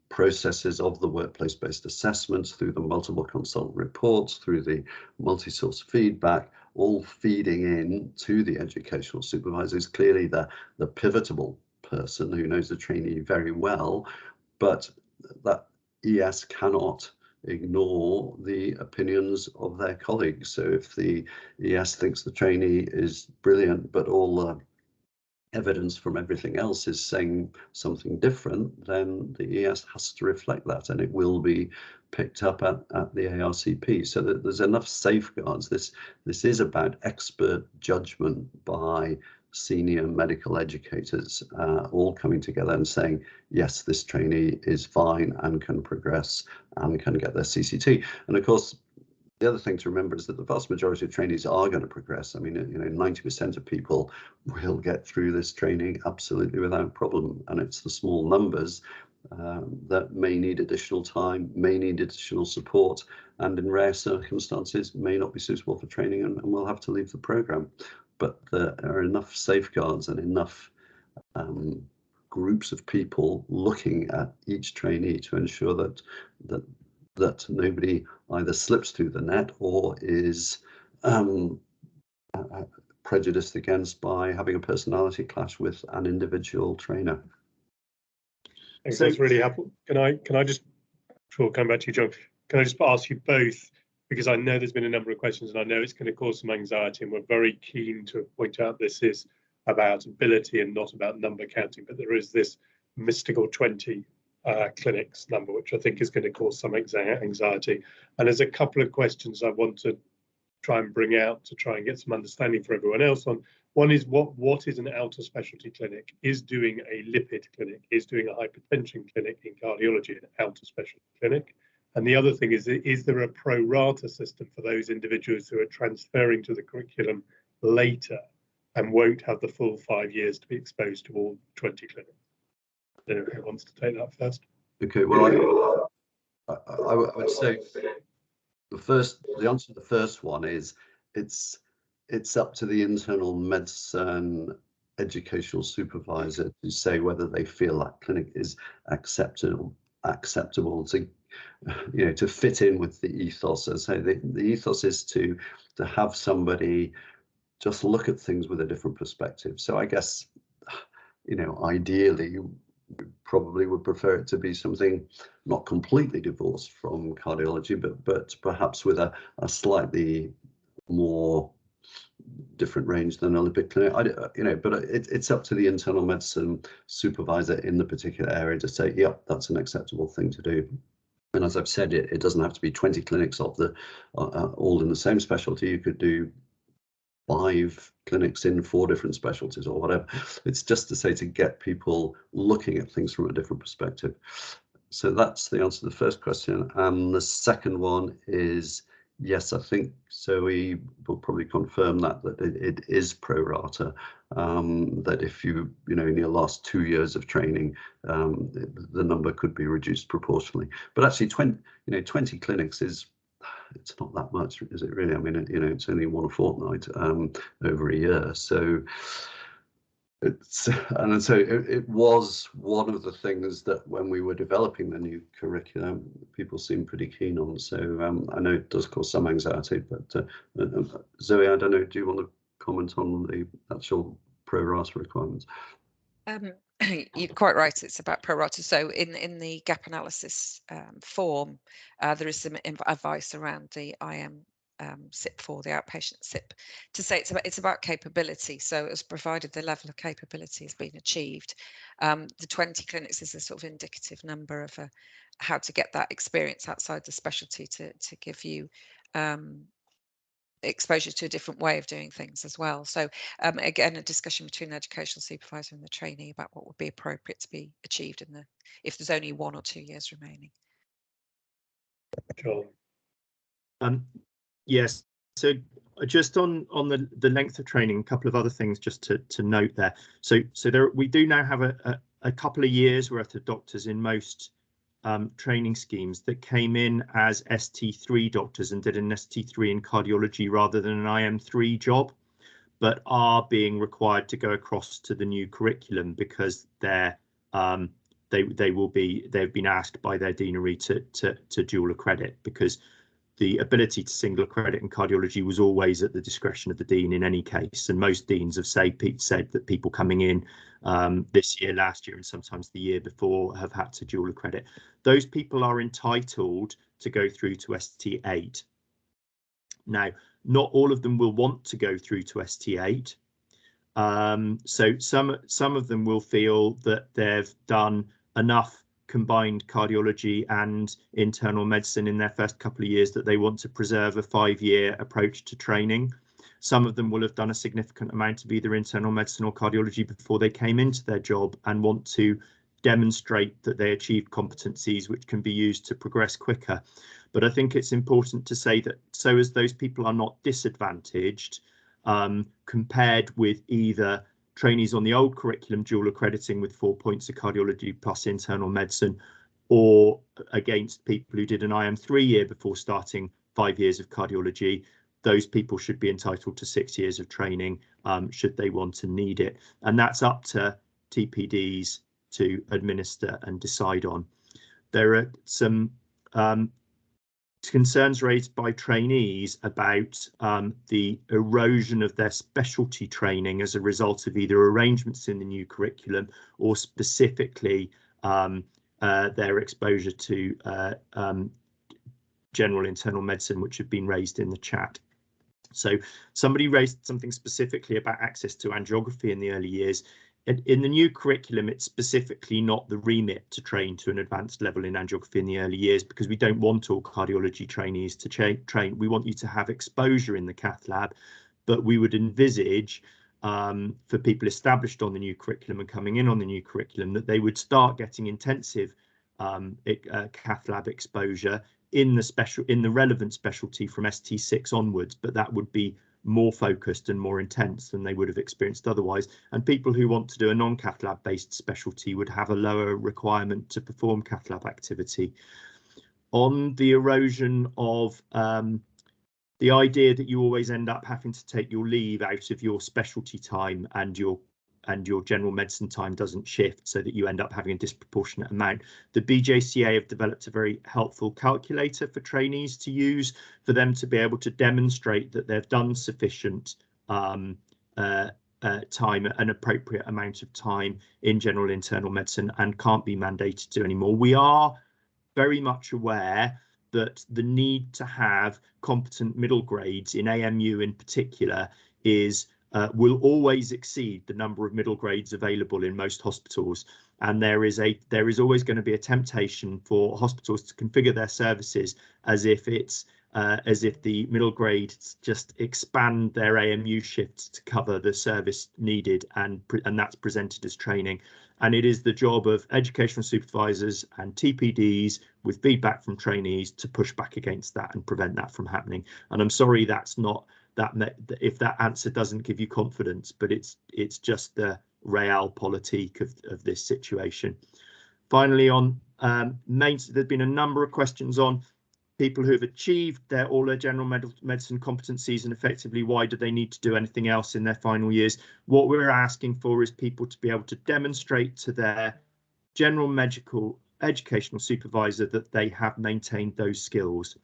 Speaker 2: processes of the workplace-based assessments, through the multiple consultant reports, through the multi-source feedback, all feeding in to the educational supervisor. Is clearly the pivotable person who knows the trainee very well, but that ES cannot ignore the opinions of their colleagues. So if the ES thinks the trainee is brilliant, but all the evidence from everything else is saying something different, then the ES has to reflect that, and it will be picked up at the ARCP. So that there's enough safeguards. This is about expert judgment by senior medical educators, all coming together and saying, yes, this trainee is fine and can progress and can get their CCT. And of course, the other thing to remember is that the vast majority of trainees are going to progress. I mean, 90% of people will get through this training absolutely without problem, and it's the small numbers that may need additional time, may need additional support, and in rare circumstances may not be suitable for training and will have to leave the program. but there are enough safeguards and enough groups of people looking at each trainee to ensure that nobody either slips through the net or is prejudiced against by having a personality clash with an individual trainer.
Speaker 1: Thanks, that's really helpful. Can I just, before come back to you, John, can I just ask you both, because I know there's been a number of questions and I know it's going to cause some anxiety, and we're very keen to point out this is about ability and not about number counting, but there is this mystical 20 clinics number, which I think is going to cause some anxiety. And there's a couple of questions I want to try and bring out to try and get some understanding for everyone else on. One is what is an outer specialty clinic? Is doing a lipid clinic, is doing a hypertension clinic in cardiology an outer specialty clinic? And the other thing is there a pro rata system for those individuals who are transferring to the curriculum later and won't have the full 5 years to be exposed to all 20 clinics? I don't know who wants to take that first.
Speaker 2: Okay, well, I would say the answer to the first one is it's up to the internal medicine educational supervisor to say whether they feel that clinic is acceptable to, you know, to fit in with the ethos. As I say, the ethos is to have somebody just look at things with a different perspective. So I guess, you know, ideally we probably would prefer it to be something not completely divorced from cardiology, but perhaps with a slightly more different range than a lipid clinic. You know, but it's up to the internal medicine supervisor in the particular area to say, yep, that's an acceptable thing to do. And as I've said, it doesn't have to be 20 clinics of the all in the same specialty. You could do 5 clinics in 4 different specialties or whatever. It's just to say, to get people looking at things from a different perspective. So that's the answer to the first question. And the second one is, yes, I think Zoe will probably confirm that it is pro rata, that if you know, in your last 2 years of training, the number could be reduced proportionally. But actually 20 clinics it's not that much, is it really? I mean, you know, it's only one a fortnight over a year. So it was one of the things that when we were developing the new curriculum, people seemed pretty keen on. So I know it does cause some anxiety, but Zoe, I don't know, do you want to comment on the actual pro rata requirements?
Speaker 4: You're quite right, it's about pro rata. So in the gap analysis form, there is some advice around the IM SIP4, the outpatient SIP, to say it's about capability. So as provided the level of capability has been achieved, the 20 clinics is a sort of indicative number of how to get that experience outside the specialty to give you exposure to a different way of doing things as well. So again, a discussion between the educational supervisor and the trainee about what would be appropriate to be achieved if there's only 1 or 2 years remaining.
Speaker 1: John.
Speaker 3: Yes, so just on the length of training, a couple of other things just to note there. So we do now have a couple of years worth of doctors in most training schemes that came in as ST3 doctors and did an ST3 in cardiology rather than an IM3 job, but are being required to go across to the new curriculum because they've been asked by their deanery to dual accredit, because the ability to single accredit in cardiology was always at the discretion of the dean in any case, and most deans have said that people coming in this year, last year, and sometimes the year before have had to dual accredit. Those people are entitled to go through to ST8. Now, not all of them will want to go through to ST8. So some of them will feel that they've done enough combined cardiology and internal medicine in their first couple of years that they want to preserve a 5-year approach to training. Some of them will have done a significant amount of either internal medicine or cardiology before they came into their job and want to demonstrate that they achieved competencies which can be used to progress quicker. But I think it's important to say that so as those people are not disadvantaged compared with either trainees on the old curriculum dual accrediting with 4 points of cardiology plus internal medicine, or against people who did an IM3 year before starting 5 years of cardiology, those people should be entitled to 6 years of training should they want to need it, and that's up to TPDs to administer and decide on. There are some concerns raised by trainees about the erosion of their specialty training as a result of either arrangements in the new curriculum or specifically their exposure to general internal medicine, which have been raised in the chat. So somebody raised something specifically about access to angiography in the early years. In the new curriculum, it's specifically not the remit to train to an advanced level in angiography in the early years, because we don't want all cardiology trainees to train. We want you to have exposure in the cath lab, but we would envisage for people established on the new curriculum and coming in on the new curriculum that they would start getting intensive cath lab exposure in the relevant specialty from ST6 onwards, but that would be more focused and more intense than they would have experienced otherwise. And people who want to do a non-cath lab based specialty would have a lower requirement to perform cath lab activity. On the erosion of the idea that you always end up having to take your leave out of your specialty time and your general medicine time doesn't shift, so that you end up having a disproportionate amount. The BJCA have developed a very helpful calculator for trainees to use for them to be able to demonstrate that they've done sufficient time, an appropriate amount of time in general internal medicine, and can't be mandated to anymore. We are very much aware that the need to have competent middle grades in AMU in particular will always exceed the number of middle grades available in most hospitals, and there is always going to be a temptation for hospitals to configure their services as if the middle grades just expand their AMU shifts to cover the service needed, and that's presented as training. And it is the job of educational supervisors and TPDs with feedback from trainees to push back against that and prevent that from happening. And I'm sorry that's not if that answer doesn't give you confidence, but it's just the realpolitik of this situation. Finally, on there's been a number of questions on people who have achieved all their general medicine competencies, and effectively why do they need to do anything else in their final years. What we're asking for is people to be able to demonstrate to their general medical educational supervisor that they have maintained those skills.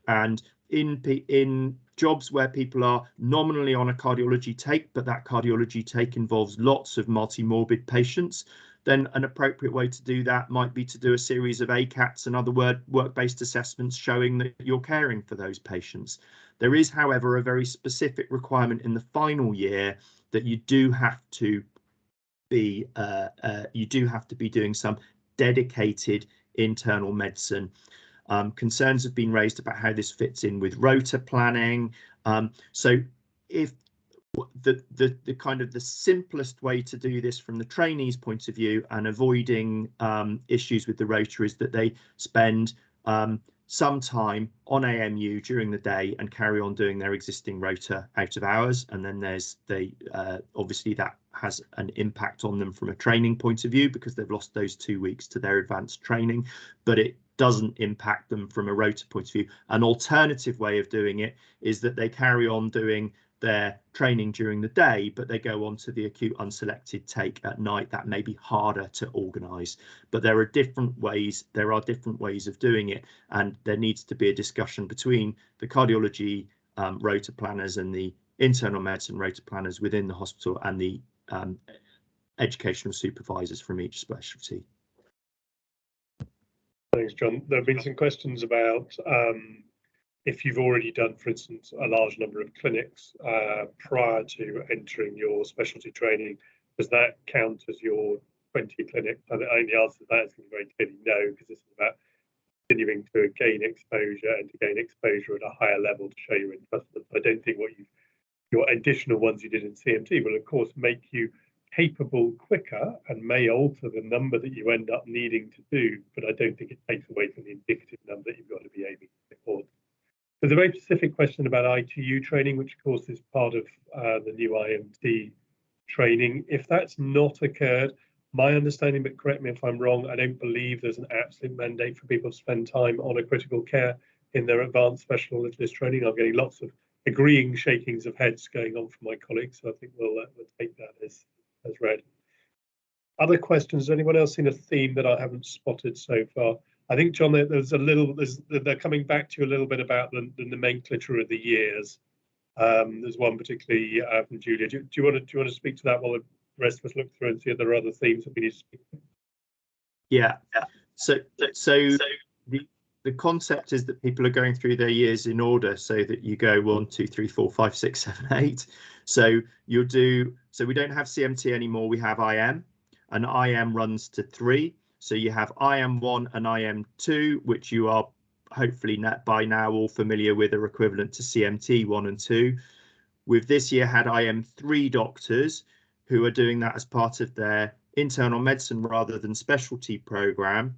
Speaker 3: And in jobs where people are nominally on a cardiology take, but that cardiology take involves lots of multi-morbid patients, then an appropriate way to do that might be to do a series of ACATs and other work-based assessments showing that you're caring for those patients. There is, however, a very specific requirement in the final year that you do have to be doing some dedicated internal medicine. Concerns have been raised about how this fits in with rota planning. So if the kind of the simplest way to do this from the trainee's point of view and avoiding issues with the rota is that they spend some time on AMU during the day and carry on doing their existing rota out of hours, and then obviously that has an impact on them from a training point of view because they've lost those 2 weeks to their advanced training, but it doesn't impact them from a rota point of view. An alternative way of doing it is that they carry on doing their training during the day, but they go on to the acute unselected take at night. That may be harder to organise, but there are different ways. There are different ways of doing it, and there needs to be a discussion between the cardiology rota planners and the internal medicine rota planners within the hospital and the educational supervisors from each specialty.
Speaker 1: Thanks, John. There have been some questions about if you've already done, for instance, a large number of clinics prior to entering your specialty training, does that count as your 20 clinics? And the only answer to that is going to be very clearly no, because this is about continuing to gain exposure and to gain exposure at a higher level to show your entrustment. I don't think your additional ones you did in CMT will, of course, make you capable quicker and may alter the number that you end up needing to do, but I don't think it takes away from the indicative number that you've got to be able to support. There's a very specific question about ITU training, which of course is part of the new IMT training. If that's not occurred, my understanding, but correct me if I'm wrong, I don't believe there's an absolute mandate for people to spend time on a critical care in their advanced specialist training. I'm getting lots of agreeing shakings of heads going on from my colleagues. So I think we'll take that as read. Other questions? Has anyone else seen a theme that I haven't spotted so far? I think, John, they're coming back to you a little bit about the nomenclature of the years. There's one particularly from Julia. Do you want to speak to that while the rest of us look through and see if there are other themes that we need to speak to?
Speaker 3: Yeah. So the concept is that people are going through their years in order, so that you go 1, 2, 3, 4, 5, 6, 7, 8. So you'll do. So we don't have CMT anymore. We have IM, and IM runs to 3. So you have IM1 and IM2, which you are hopefully by now all familiar with, are equivalent to CMT 1 and 2. We've this year had IM3 doctors who are doing that as part of their internal medicine rather than specialty program,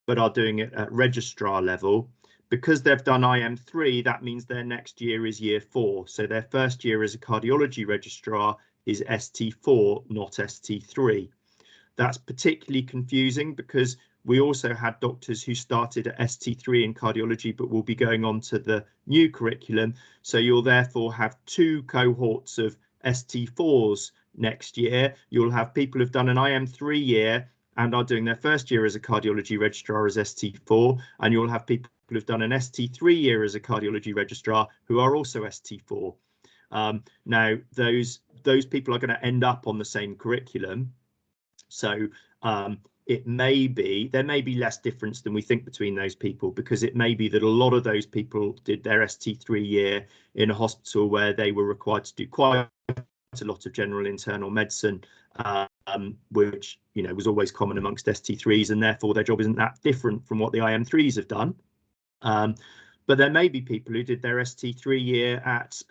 Speaker 3: but are doing it at registrar level. Because they've done IM3, that means their next year is year 4. So their first year as a cardiology registrar is ST4, not ST3. That's particularly confusing because we also had doctors who started at ST3 in cardiology, but will be going on to the new curriculum. So you'll therefore have 2 cohorts of ST4s next year. You'll have people who've done an IM3 year and are doing their first year as a cardiology registrar as ST4, and you'll have people who've done an ST3 year as a cardiology registrar who are also ST4. Now, those people are going to end up on the same curriculum. So there may be less difference than we think between those people, because it may be that a lot of those people did their ST3 year in a hospital where they were required to do quite a lot of general internal medicine, which was always common amongst ST3s, and therefore their job isn't that different from what the IM3s have done. But there may be people who did their ST3 year at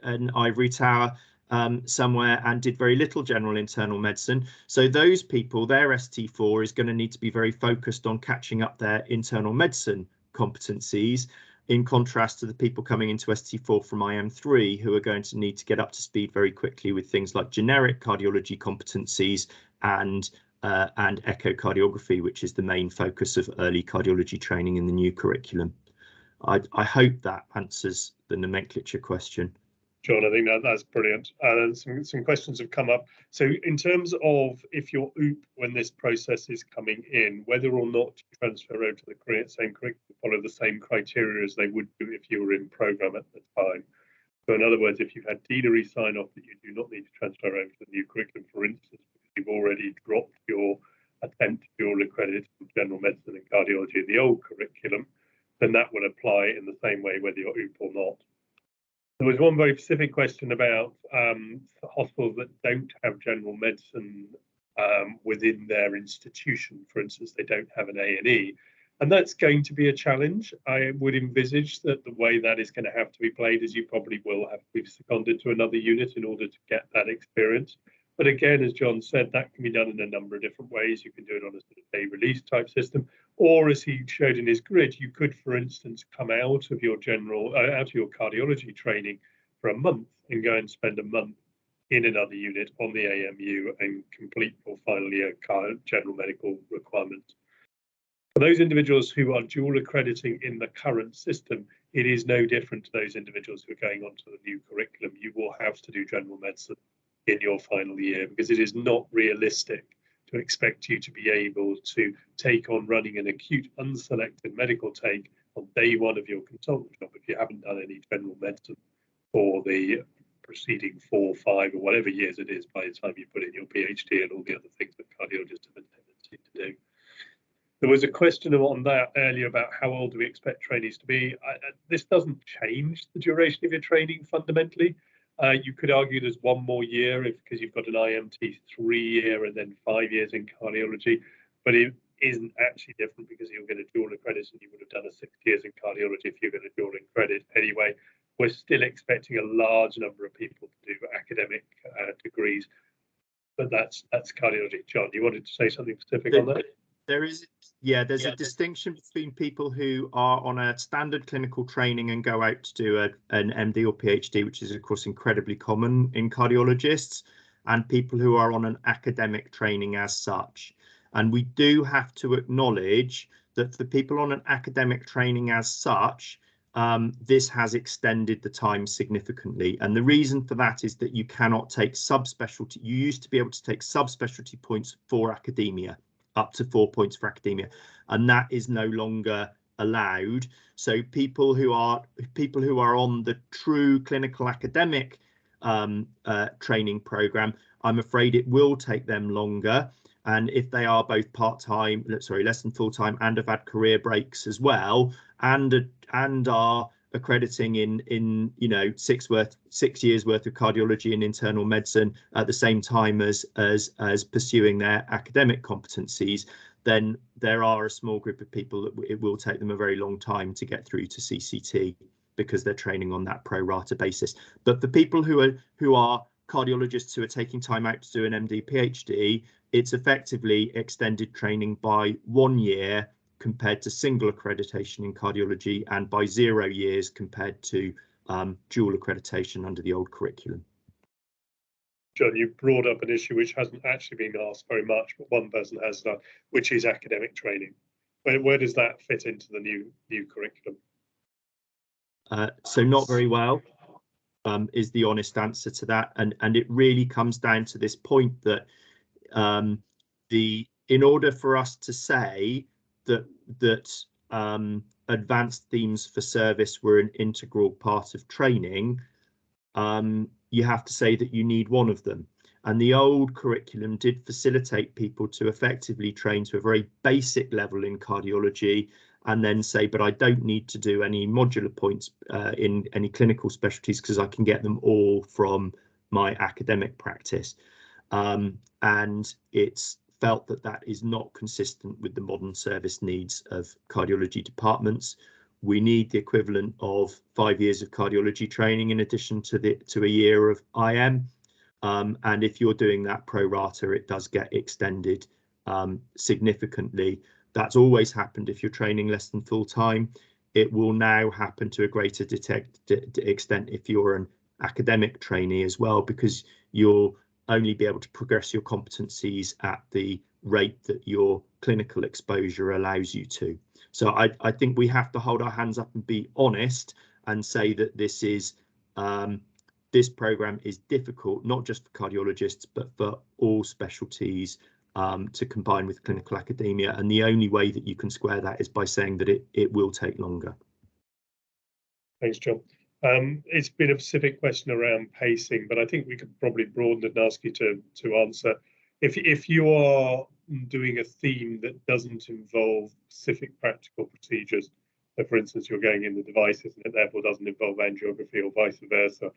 Speaker 3: an ivory tower somewhere and did very little general internal medicine. So those people, their ST4 is going to need to be very focused on catching up their internal medicine competencies, in contrast to the people coming into ST4 from IM3, who are going to need to get up to speed very quickly with things like generic cardiology competencies and echocardiography, which is the main focus of early cardiology training in the new curriculum. I hope that answers the nomenclature question.
Speaker 1: John, I think that's brilliant. Some questions have come up. So in terms of if you're OOP when this process is coming in, whether or not you transfer over to the same curriculum, follow the same criteria as they would do if you were in program at the time. So in other words, if you've had deanery sign off that you do not need to transfer over to the new curriculum, for instance, because you've already dropped your attempt to dual accredited general medicine and cardiology in the old curriculum, then that would apply in the same way whether you're OOP or not. There was one very specific question about hospitals that don't have general medicine within their institution. For instance, they don't have an A&E, and that's going to be a challenge. I would envisage that the way that is going to have to be played is you probably will have to be seconded to another unit in order to get that experience. But again, as John said, that can be done in a number of different ways. You can do it on a sort of day release type system, or as he showed in his grid, you could, for instance, come out of your cardiology training for a month and go and spend a month in another unit on the AMU and complete your final year general medical requirements. For those individuals who are dual accrediting in the current system, it is no different to those individuals who are going on to the new curriculum. You will have to do general medicine in your final year, because it is not realistic to expect you to be able to take on running an acute unselected medical take on day 1 of your consultant job if you haven't done any general medicine for the preceding 4, 5 or whatever years it is by the time you put in your PhD and all the other things that cardiologists have a tendency to do. There was a question on that earlier about how old do we expect trainees to be. This doesn't change the duration of your training fundamentally. You could argue there's 1 more year because you've got an IMT 3 year and then 5 years in cardiology, but it isn't actually different because you're going to dual accredit and you would have done a 6 years in cardiology if you're going to dual accredit anyway. We're still expecting a large number of people to do academic degrees, but that's cardiology. John, you wanted to say something specific on that? There's
Speaker 3: a distinction between people who are on a standard clinical training and go out to do an MD or PhD, which is of course incredibly common in cardiologists, and people who are on an academic training as such. And we do have to acknowledge that for people on an academic training as such, this has extended the time significantly. And the reason for that is that you cannot take subspecialty. You used to be able to take subspecialty points for academia, up to 4 points for academia, and that is no longer allowed. So people who are on the true clinical academic training program, I'm afraid it will take them longer. And if they are both part-time, less than full-time, and have had career breaks as well, and are accrediting in 6 years worth of cardiology and internal medicine at the same time as pursuing their academic competencies, then there are a small group of people that it will take them a very long time to get through to CCT because they're training on that pro rata basis. But for people who are cardiologists who are taking time out to do an MD PhD, it's effectively extended training by 1 year compared to single accreditation in cardiology, and by 0 years compared to dual accreditation under the old curriculum.
Speaker 1: John, you brought up an issue which hasn't actually been asked very much, but one person has done, which is academic training. Where does that fit into the new curriculum?
Speaker 3: So not very well, is the honest answer to that, and it really comes down to this point that in order for us to say that advanced themes for service were an integral part of training, you have to say that you need one of them. And the old curriculum did facilitate people to effectively train to a very basic level in cardiology, and then say, but I don't need to do any modular points in any clinical specialties because I can get them all from my academic practice. And it's felt that that is not consistent with the modern service needs of cardiology departments. We need the equivalent of 5 years of cardiology training in addition to a year of IM. And if you're doing that pro rata, it does get extended significantly. That's always happened if you're training less than full time. It will now happen to a greater extent if you're an academic trainee as well, because you'll only be able to progress your competencies at the rate that your clinical exposure allows you to. So I think we have to hold our hands up and be honest and say that this program is difficult, not just for cardiologists, but for all specialties to combine with clinical academia. And the only way that you can square that is by saying that it will take longer.
Speaker 1: Thanks, John. It's been a specific question around pacing, but I think we could probably broaden it and ask you to answer. If you are doing a theme that doesn't involve specific practical procedures, so for instance, you're going in the devices and it therefore doesn't involve angiography or vice versa,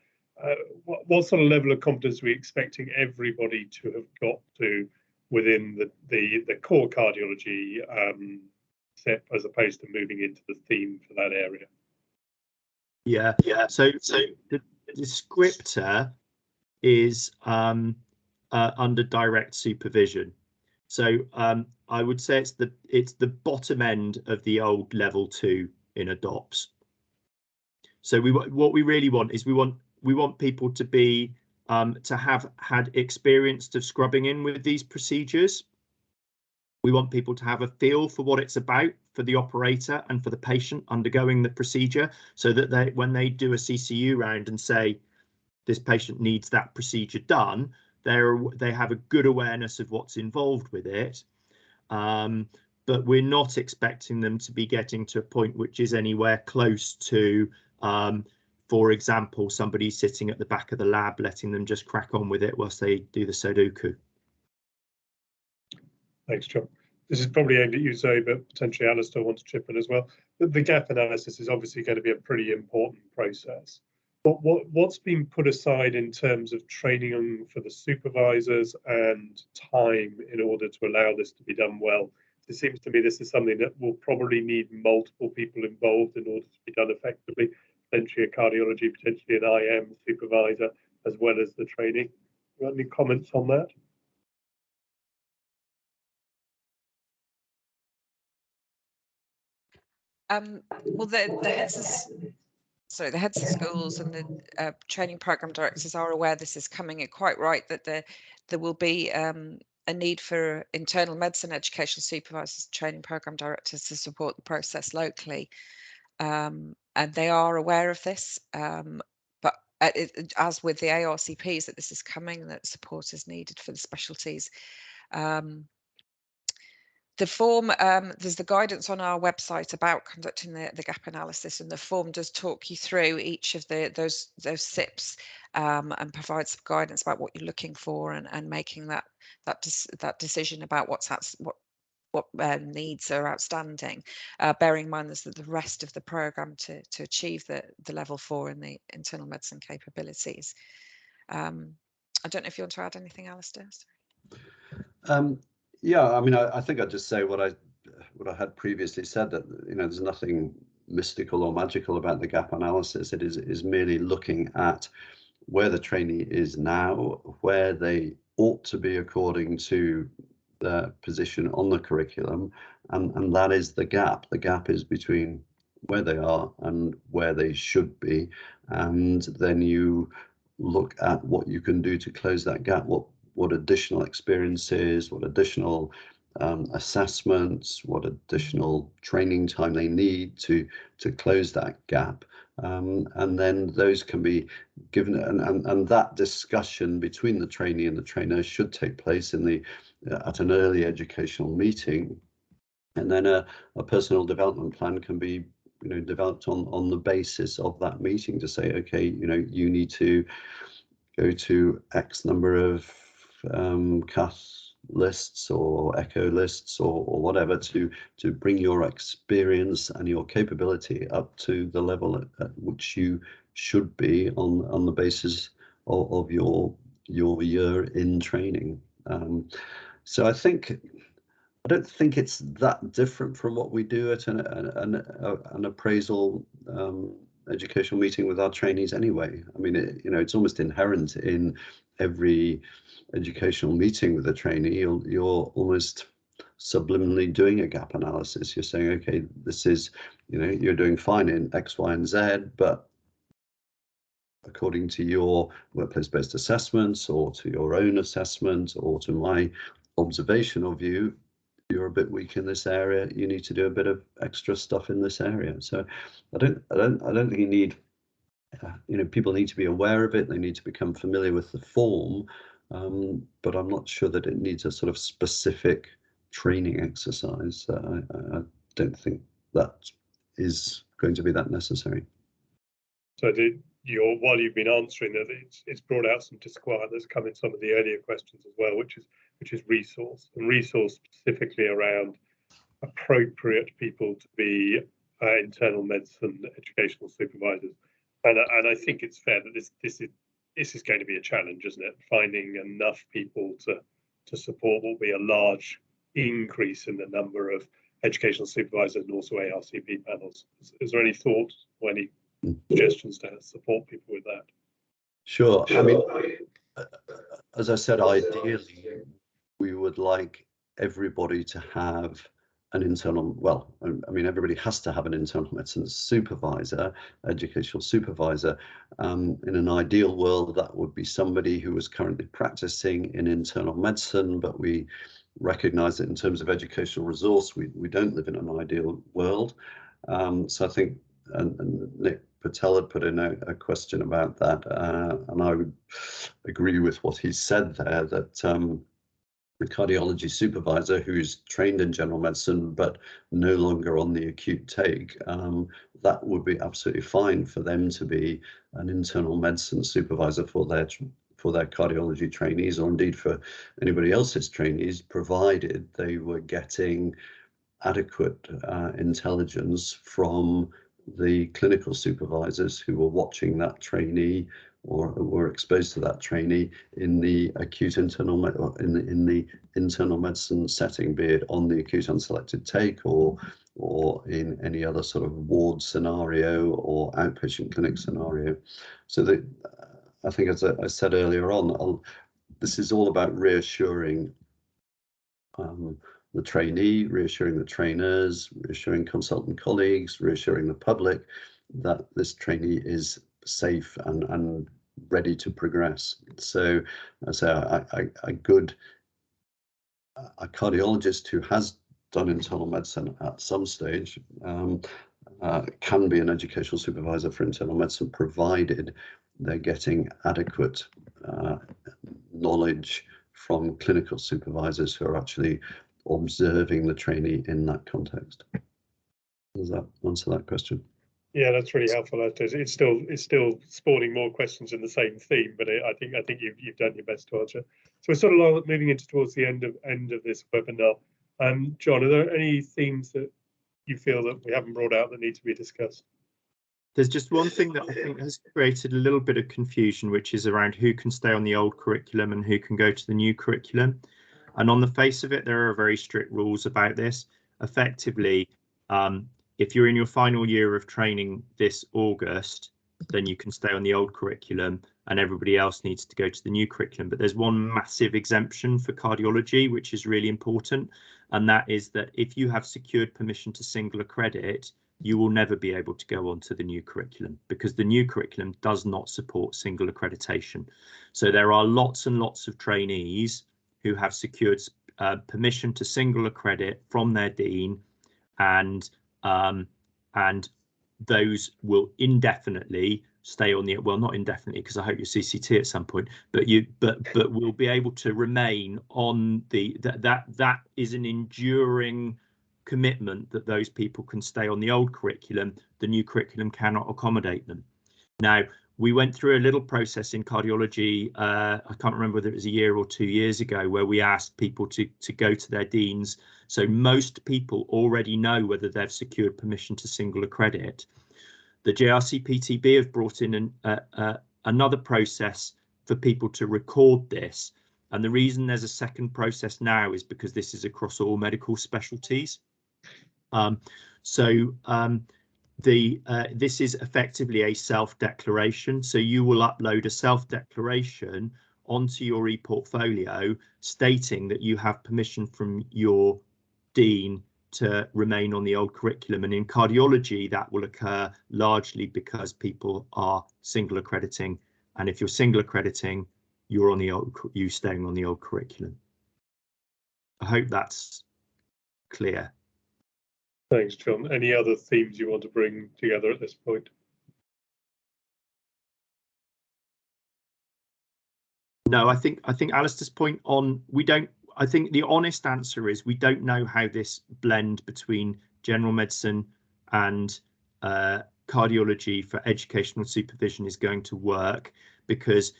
Speaker 1: what sort of level of competence are we expecting everybody to have got to within the core cardiology set, as opposed to moving into the theme for that area?
Speaker 3: Yeah. So the descriptor is under direct supervision. So I would say it's the bottom end of the old level 2 in a DOPS. So what we really want is we want people to be to have had experience of scrubbing in with these procedures. We want people to have a feel for what it's about for the operator and for the patient undergoing the procedure, so that when they do a CCU round and say this patient needs that procedure done, they have a good awareness of what's involved with it. But we're not expecting them to be getting to a point which is anywhere close to, for example, somebody sitting at the back of the lab letting them just crack on with it whilst they do the Sudoku.
Speaker 1: Thanks, John. This is probably aimed at you, Zoe, but potentially Alistair wants to chip in as well. The gap analysis is obviously going to be a pretty important process. But what's been put aside in terms of training for the supervisors and time in order to allow this to be done well? It seems to me this is something that will probably need multiple people involved in order to be done effectively, potentially a cardiology, potentially an IM supervisor, as well as the training. You got any comments on that?
Speaker 4: Well, the heads of schools and the training program directors are aware this is coming. You're quite right that there will be a need for internal medicine educational supervisors, training program directors to support the process locally. and they are aware of this. But as with the ARCPs, that this is coming, that support is needed for the specialties. The form, there's the guidance on our website about conducting the gap analysis, and the form does talk you through each of those SIPs and provide some guidance about what you're looking for, and making that decision about what needs are outstanding, bearing in mind there's the rest of the programme to achieve the level 4 in the internal medicine capabilities. I don't know if you want to add anything, Alistair.
Speaker 2: Yeah, I mean, I think I'd just say what I had previously said, that there's nothing mystical or magical about the gap analysis. It is merely looking at where the trainee is now, where they ought to be according to their position on the curriculum, and that is the gap. The gap is between where they are and where they should be, and then you look at what you can do to close that gap. What additional experiences, what additional assessments, what additional training time they need to close that gap, and then those can be given, and that discussion between the trainee and the trainer should take place at an early educational meeting, and then a personal development plan can be developed on the basis of that meeting to say, okay, you need to go to X number of cath lists or echo lists or whatever to bring your experience and your capability up to the level at which you should be on the basis of your year in training. So I don't think it's that different from what we do at an appraisal educational meeting with our trainees anyway. I mean, it's almost inherent in every educational meeting with a trainee. You're almost subliminally doing a gap analysis. You're saying, okay, this is, you're doing fine in X, Y, and Z, but according to your workplace-based assessments or to your own assessment or to my observation of you, you're a bit weak in this area. You need to do a bit of extra stuff in this area. So I don't think you need, people need to be aware of it. They need to become familiar with the form, but I'm not sure that it needs a sort of specific training exercise. I don't think that is going to be that necessary.
Speaker 1: So while you've been answering that, it's brought out some disquiet that's come in some of the earlier questions as well, which is resource, and resource specifically around appropriate people to be internal medicine educational supervisors. And I think it's fair that this is going to be a challenge, isn't it? Finding enough people to support what will be a large increase in the number of educational supervisors and also ARCP panels. Is there any thoughts or any suggestions to support people with that?
Speaker 2: Sure. I mean, as I said, ideally, we would like everybody to have an internal, well, I mean, everybody has to have an internal medicine supervisor, educational supervisor. In an ideal world, that would be somebody who was currently practicing in internal medicine, but we recognize that in terms of educational resource, we don't live in an ideal world. So I think, and Nick Patel had put in a question about that, and I would agree with what he said there, that the cardiology supervisor who's trained in general medicine but no longer on the acute take, that would be absolutely fine for them to be an internal medicine supervisor for their cardiology trainees, or indeed for anybody else's trainees, provided they were getting adequate intelligence from the clinical supervisors who were watching that trainee or were exposed to that trainee in the acute internal in the internal medicine setting, be it on the acute unselected take or in any other sort of ward scenario or outpatient clinic scenario. So that I think, as I said earlier on, this is all about reassuring the trainee, reassuring the trainers, reassuring consultant colleagues, reassuring the public that this trainee is safe and ready to progress. So a cardiologist who has done internal medicine at some stage can be an educational supervisor for internal medicine, provided they're getting adequate knowledge from clinical supervisors who are actually observing the trainee in that context. Does that answer that question?
Speaker 1: Yeah, that's really helpful. It's still spawning more questions in the same theme, but I think you've done your best to answer. So we're sort of moving into towards the end of this webinar. John, are there any themes that you feel that we haven't brought out that need to be discussed?
Speaker 3: There's just one thing that I think has created a little bit of confusion, which is around who can stay on the old curriculum and who can go to the new curriculum. And on the face of it, there are very strict rules about this. Effectively, if you're in your final year of training this August, then you can stay on the old curriculum and everybody else needs to go to the new curriculum. But there's one massive exemption for cardiology, which is really important. And that is that if you have secured permission to single accredit, you will never be able to go on to the new curriculum because the new curriculum does not support single accreditation. So there are lots and lots of trainees who have secured permission to single accredit from their dean, and those will indefinitely stay on the, well, not indefinitely, because I hope you CCT at some point, but will be able to remain on the, that is an enduring commitment that those people can stay on the old curriculum. The new curriculum cannot accommodate them. Now, we went through a little process in cardiology, I can't remember whether it was a year or 2 years ago, where we asked people to go to their deans. So most people already know whether they've secured permission to single accredit. The JRC-PTB have brought in another process for people to record this. And the reason there's a second process now is because this is across all medical specialties. This is effectively a self-declaration. So you will upload a self-declaration onto your e-portfolio stating that you have permission from your dean to remain on the old curriculum. And in cardiology, that will occur largely because people are single accrediting. And if you're single accrediting, you're on the old, you staying on the old curriculum. I hope that's clear.
Speaker 1: Thanks, John. Any other themes you want to bring together at this point?
Speaker 3: No, I think Alistair's point on, I think the honest answer is we don't know how this blend between general medicine and cardiology for educational supervision is going to work, because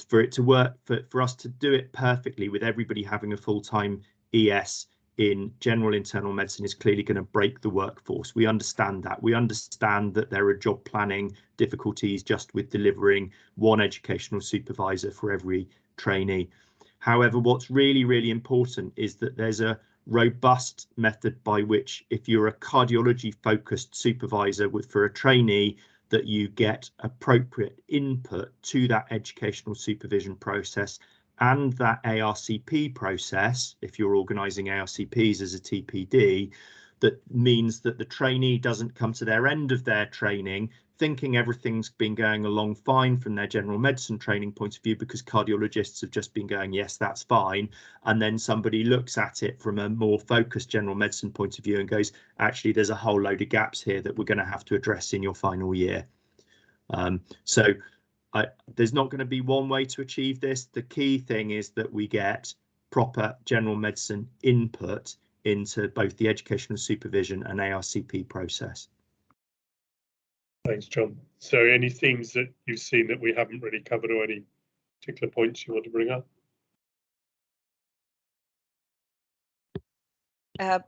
Speaker 3: for it to work, for us to do it perfectly with everybody having a full-time ES in general internal medicine is clearly going to break the workforce. We understand that. We understand that there are job planning difficulties just with delivering one educational supervisor for every trainee. However, what's really, really important is that there's a robust method by which, if you're a cardiology focused supervisor for a trainee, that you get appropriate input to that educational supervision process and that ARCP process, if you're organising ARCPs as a TPD, that means that the trainee doesn't come to their end of their training thinking everything's been going along fine from their general medicine training point of view, because cardiologists have just been going, yes, that's fine. And then somebody looks at it from a more focused general medicine point of view and goes, actually, there's a whole load of gaps here that we're going to have to address in your final year. There's not going to be one way to achieve this. The key thing is that we get proper general medicine input into both the educational supervision and ARCP process.
Speaker 1: Thanks, John. So any themes that you've seen that we haven't really covered, or any particular points you want to bring up?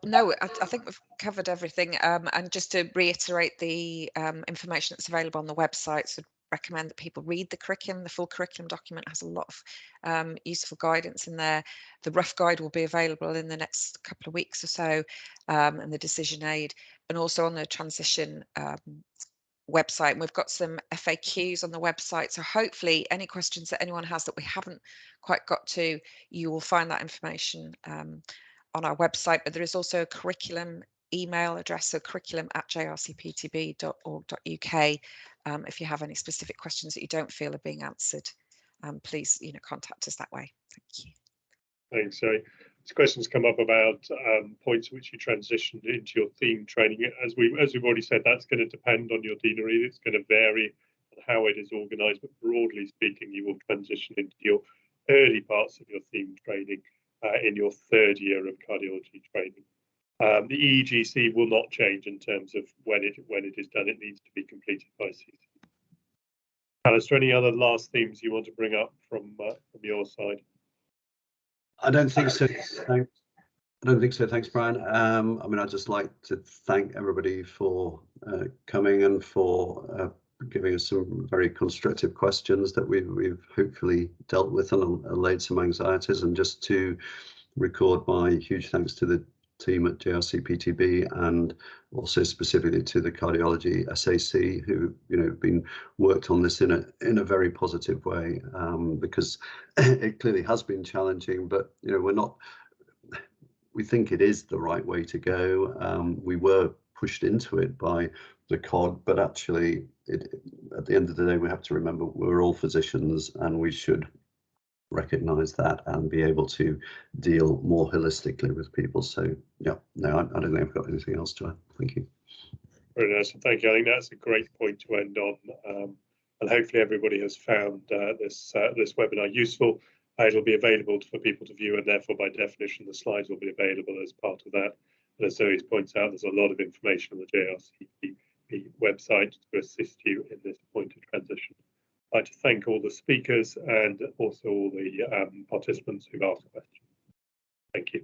Speaker 4: No, I think we've covered everything. And just to reiterate the information that's available on the website, so recommend that people read the curriculum. The full curriculum document has a lot of useful guidance in there. The rough guide will be available in the next couple of weeks or so, and the decision aid, and also on the transition website. And we've got some FAQs on the website, so hopefully any questions that anyone has that we haven't quite got to, you will find that information on our website. But there is also a curriculum email address, so curriculum@jrcptb.org.uk. If you have any specific questions that you don't feel are being answered, please contact us that way. Thank you.
Speaker 1: Thanks. questions come up about points at which you transitioned into your theme training. As we've already said, that's going to depend on your deanery. It's going to vary on how it is organised, but broadly speaking, you will transition into your early parts of your theme training in your third year of cardiology training. The EEGC will not change in terms of when it is done. It needs to be completed by CC. Alistair, any other last themes you want to bring up from your side?
Speaker 2: I don't think so. I don't think so. Thanks, Brian. I mean, I'd just like to thank everybody for coming and for giving us some very constructive questions that we've hopefully dealt with and allayed some anxieties. And just to record my huge thanks to the team at JRC PTB and also specifically to the Cardiology SAC, who been worked on this in a very positive way, because it clearly has been challenging, but we think it is the right way to go. We were pushed into it by the COG, but actually at the end of the day we have to remember we're all physicians and we should recognize that and be able to deal more holistically with people. So yeah, no, I don't think I've got anything else to add. Thank you.
Speaker 1: Very nice, and thank you. I think that's a great point to end on, and hopefully everybody has found this webinar useful. It'll be available for people to view, and therefore by definition the slides will be available as part of that. And as Zoe points out, there's a lot of information on the JRCP website to assist you in this point of transition. I'd like to thank all the speakers and also all the participants who've asked questions. Thank you.